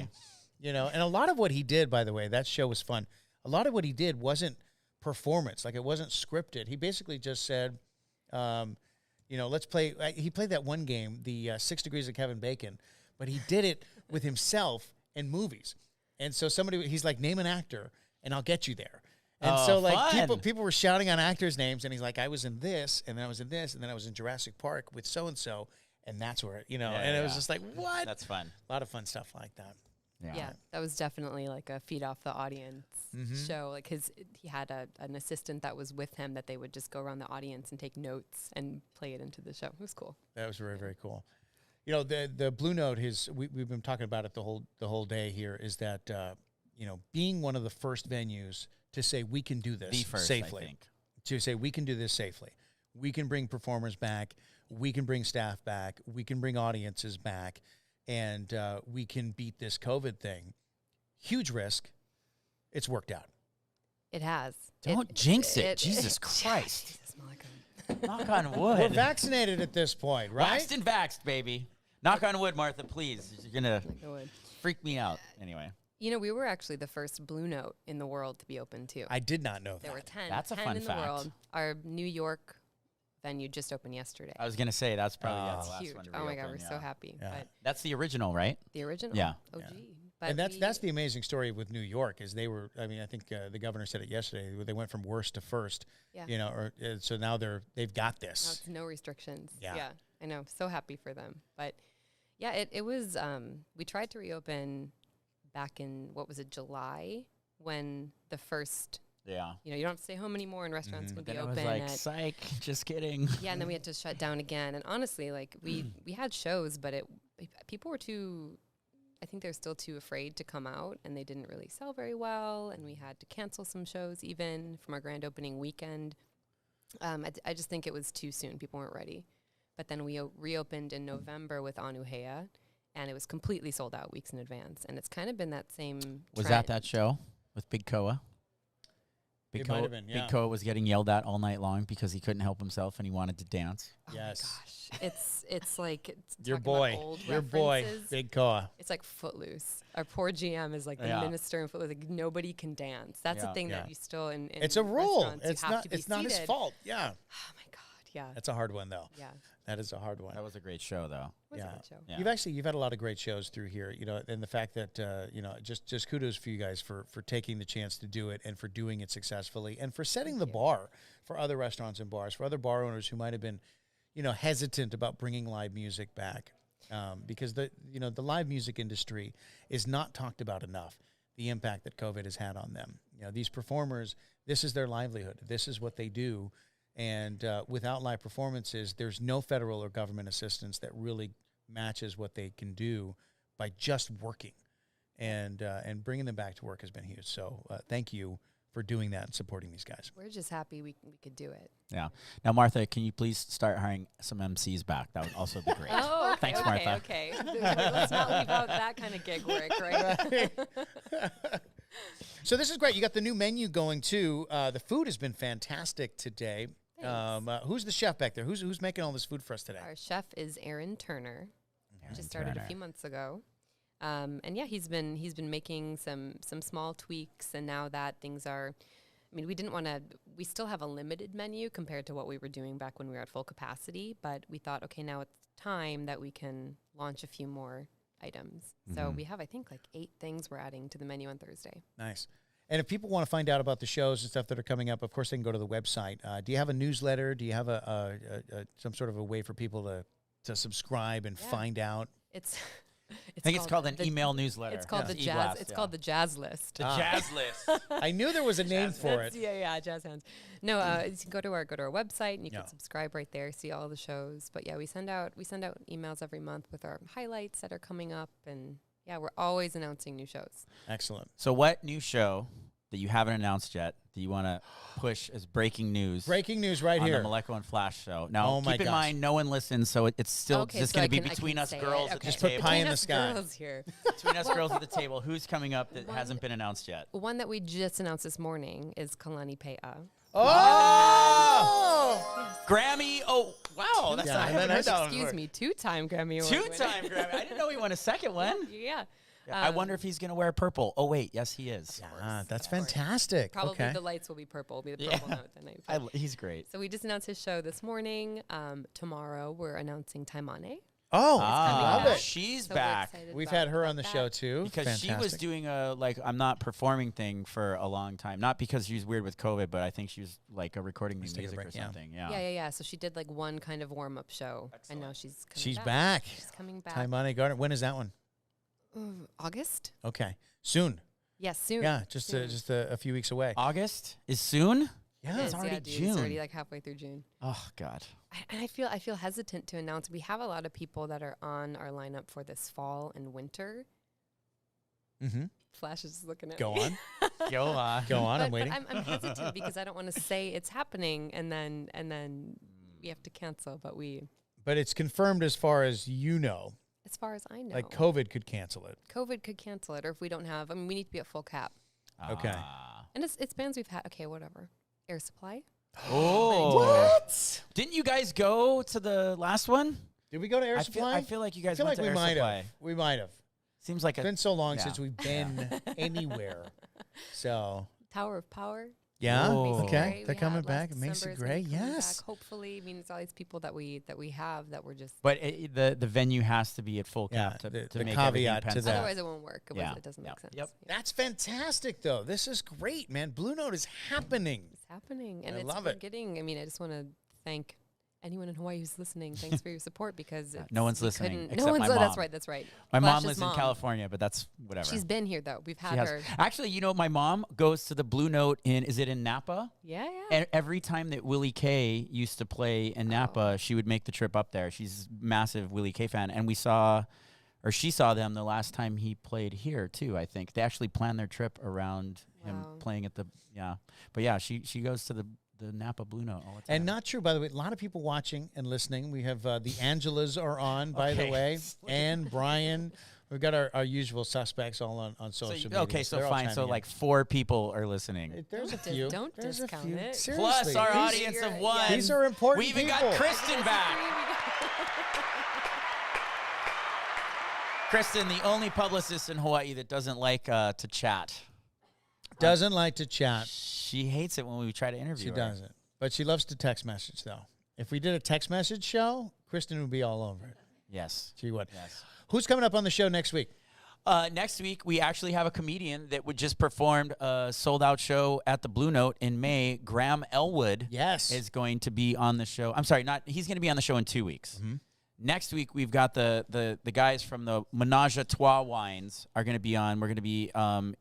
way. and a lot of what he did, by the way, that show was fun. A lot of what he did wasn't performance. Like, it wasn't scripted. He basically just said, let's play. He played that one game, the 6 Degrees of Kevin Bacon, but he did it with himself in movies. And so he's like, name an actor, and I'll get you there. And so like people were shouting on actors' names, and he's like, I was in this, and then I was in this, and then I was in Jurassic Park with so and so, and that's where and it was just like, what? That's fun. A lot of fun stuff like that. Yeah, that was definitely like a feed off the audience show. Like he had an assistant that was with him that they would just go around the audience and take notes and play it into the show. It was cool. That was very, very cool. The Blue Note we've been talking about it the whole day here, is that being one of the first venues to say we can do this safely. I think. To say we can do this safely. We can bring performers back, we can bring staff back, we can bring audiences back. And we can beat this COVID thing. Huge risk. It's worked out. It has. Don't jinx it. Jesus Christ. Jesus, Maleko. Knock on wood. We're vaccinated at this point, right? Waxed and vaxxed, baby. Knock on wood, Martha, please. You're going to freak me out. Anyway. We were actually the first Blue Note in the world to be open, too. I did not know that. There were 10. That's a 10 fun in fact. The world. Our New York venue just opened yesterday. I was going to say, that's probably the last huge. one to Oh my God, reopen, we're so happy. Yeah. But that's the original, right? the original? Yeah. OG. Yeah. But And that's the amazing story with New York is they were. I mean, I think the governor said it yesterday. They went from worst to first. Yeah. So now they've got Now this. it's no restrictions. Yeah. I know. So happy for them. But yeah, it was. We tried to reopen back in July, when the first. Yeah. You don't have to stay home anymore, and restaurants would be Then it open. was like, psych, just kidding. Yeah, and then we had to shut down again. And honestly, like we had shows, but people were too. I think they're still too afraid to come out, and they didn't really sell very well. And we had to cancel some shows even from our grand opening weekend. I just think it was too soon. People weren't ready. But then we reopened in November with Anuhea, and it was completely sold out weeks in advance. And it's kind of been that same. Was trend. that show with Big Koa? It might have been, yeah. Big Koa was getting yelled at all night long because he couldn't help himself and he wanted to dance. Oh Yes. my gosh. It's like Your talking about boy, old your boy, references. Big Koa. It's like Footloose. Our poor GM is like the Yeah. minister in Footloose. Like nobody can dance. That's Yeah. the thing Yeah. that you still in It's a rule. restaurants, you It's have not. to be It's not his seated. fault. Yeah. Oh my God. Yeah. That's a hard one though. Yeah. That is a hard one. That was a great show, though. It was a Yeah. good show. Yeah. You've had a lot of great shows through here, and the fact that just kudos for you guys for taking the chance to do it and for doing it successfully and for setting the bar for other restaurants and bars, for other bar owners who might have been, hesitant about bringing live music back, because the live music industry is not talked about enough. The impact that COVID has had on them. These performers, this is their livelihood. This is what they do. And without live performances, there's no federal or government assistance that really matches what they can do by just working. And bringing them back to work has been huge. So thank you for doing that and supporting these guys. We're just happy we could do it. Yeah. Now, Martha, can you please start hiring some MCs back? That would also be great. Oh, okay, Thanks, okay, Martha. Okay. Let's not leave out that kind of gig work, right? So this is great. You got the new menu going too. The food has been fantastic today. Who's the chef back there? Who's making all this food for us today? Our chef is Aaron Turner. Just started a few months ago. And yeah, he's been making some small tweaks, and now that things are, we still have a limited menu compared to what we were doing back when we were at full capacity, but we thought, okay, now it's time that we can launch a few more items. So we have, I think, like 8 things we're adding to the menu on Thursday. Nice. And if people want to find out about the shows and stuff that are coming up, of course, they can go to the website. Do you have a newsletter? Do you have some sort of a way for people to subscribe and find out? I think it's called an email newsletter. It's called the Jazz. E-blast, It's called the Jazz List. The Jazz List. I knew there was a name for it. Yeah, Jazz Hands. No, you can go to our website and you can subscribe right there, see all the shows. But yeah, we send out emails every month with our highlights that are coming up, and yeah, we're always announcing new shows. Excellent. So, what new show that you haven't announced yet do you want to push as breaking news? Breaking news right on here. the Maleko and Flash show. Now, my keep in gosh. mind, no one listens, so it's still just going to be between us girls at the Just put table. pie in the sky. Girls here. Between us girls at the table, who's coming up that hasn't been announced yet? One that we just announced this morning is Kalani Pea. Oh! Grammy. Oh, wow. That's Yeah, not and then heard that one Excuse before. me, 2-time Grammy Award. Two-time Grammy. I didn't know he won a second one. Yeah. I wonder if he's going to wear purple. Oh, wait. Yes, he is. Yeah, that's fantastic. Probably okay. the lights will be purple. Will be the purple note that night. He's great. So we just announced his show this morning. Tomorrow we're announcing Taimane. Oh, Ah, love it. she's So we're back. excited We've about- had her about on the that. show too. Because she was doing a I'm not performing thing for a long time. Not because she was weird with COVID, but I think she was like recording new Just take a music or break, yeah. something. Yeah. So she did like one kind of warm-up show, and now she's coming She's back. back. She's coming back. Taimane Gardner. When is that one? August? Okay, soon. Yes, soon. Yeah, just soon. a few weeks away. August is soon. Yeah, It it's is, already dude. June. It's already like halfway through June. Oh God. And I feel hesitant to announce. We have a lot of people that are on our lineup for this fall and winter. Mm-hmm. Flash is looking at Go me. on. Go on. Go on. I'm But waiting. I'm hesitant because I don't want to say it's happening and then we have to cancel. But it's confirmed as far as you know. As far as I know, Like COVID could cancel it. COVID could cancel it, or if we don't have, we need to be at full cap. Okay. And it's bands we've had. Okay, whatever. Air Supply. Oh. What? Didn't you guys go to the last one? Did we go to Air Supply? I feel like you guys feel went like to we Air might Supply. have. We might have. Seems like It's a been so long yeah. since we've been anywhere. So Tower of Power. yeah, Oh. Macy okay, Gray they're we coming had back. last Macy December is Gray, gonna be coming yes. back, hopefully, I mean, it's all these people that we have that we're just. But the venue has to be at full Yeah, cap to the make caveat everything to pencil. that. Otherwise, it won't work. Yeah. It doesn't Yep. make sense. Yep. Yeah. That's fantastic, though. This is great, man. Blue Note is happening. It's happening, and I it's love we're it. getting. I mean, I just want to thank anyone in Hawaii who's listening. Thanks for your support because it's, No one's we listening couldn't- except no one's my li- mom. That's right. That's right. My mom Flash's lives in California, but that's whatever. She's been here though. We've She had has. her. Actually, you know, my mom goes to the Blue Note is it in Napa? Yeah. And every time that Willie K used to play in Napa, she would make the trip up there. She's a massive Willie K fan. And she saw them the last time he played here too, I think. They actually planned their trip around him Wow. playing at But yeah, she goes to the Napa Blue Note all the time. And not true, by the way. A lot of people watching and listening. We have the Angelas are on, by the Okay. way. And Brian. We've got our usual suspects all on social media. Okay, so they're all fine. So chiming in. like 4 people are listening. There's a Don't few. don't There's a discount few. it. Seriously. Plus our These- audience of one. These are important We even people. got Kristen back. Kristen, the only publicist in Hawaii that doesn't like to chat. Doesn't like to chat. She hates it when we try to interview She her. doesn't. But she loves to text message, though. If we did a text message show, Kristen would be all over it. Yes. She would. Yes. Who's coming up on the show next week? Next week, we actually have a comedian that would just performed a sold-out show at the Blue Note in May. Graham Elwood is going to be on the show. I'm sorry, he's going to be on the show in 2 weeks. Mm-hmm. Next week, we've got the guys from the Menage a Trois wines are going to be on. We're going to be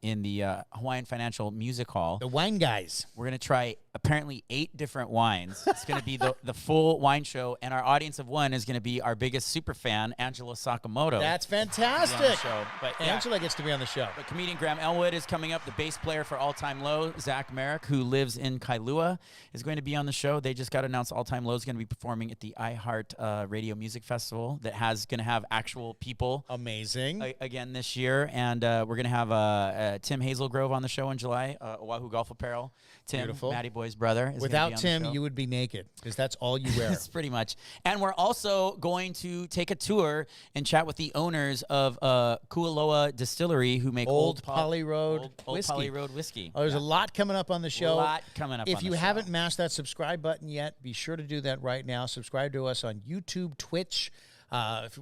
in the Hawaiian Financial Music Hall. The wine guys. We're going to try apparently 8 different wines. It's going to be the full wine show, and our audience of one is going to be our biggest super fan, Angela Sakamoto. That's Be on the fantastic. show. But yeah. Angela gets to be on the show. But comedian Graham Elwood is coming up. The bass player for All Time Low, Zach Merrick, who lives in Kailua, is going to be on the show. They just got announced All Time Low is going to be performing at the iHeart Radio Music Festival that has going to have actual people. Amazing. Again this year. And we're going to have Tim Hazelgrove on the show in July, Oahu Golf Apparel. Tim, Beautiful. Matty Boy's brother. Is Without gonna be on Tim, the show. you would be naked because that's all you wear. That's pretty much. And we're also going to take a tour and chat with the owners of Kualoa Distillery, who make Old Poly Road Old whiskey. Poly Road whiskey. Oh, there's a lot coming up on the show. A lot coming up If on you the show. haven't mashed that subscribe button yet, be sure to do that right now. Subscribe to us on YouTube, Twitch.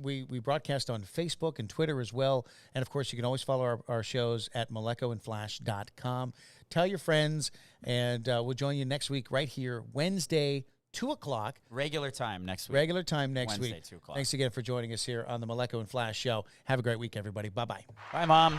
We broadcast on Facebook and Twitter as well. And, of course, you can always follow our shows at malekoandflash.com. Tell your friends, and we'll join you next week right here, Wednesday, 2 o'clock. Regular time next week. Regular time next Wednesday, week. 2 o'clock. Thanks again for joining us here on the Maleko and Flash Show. Have a great week, everybody. Bye-bye. Bye, Mom.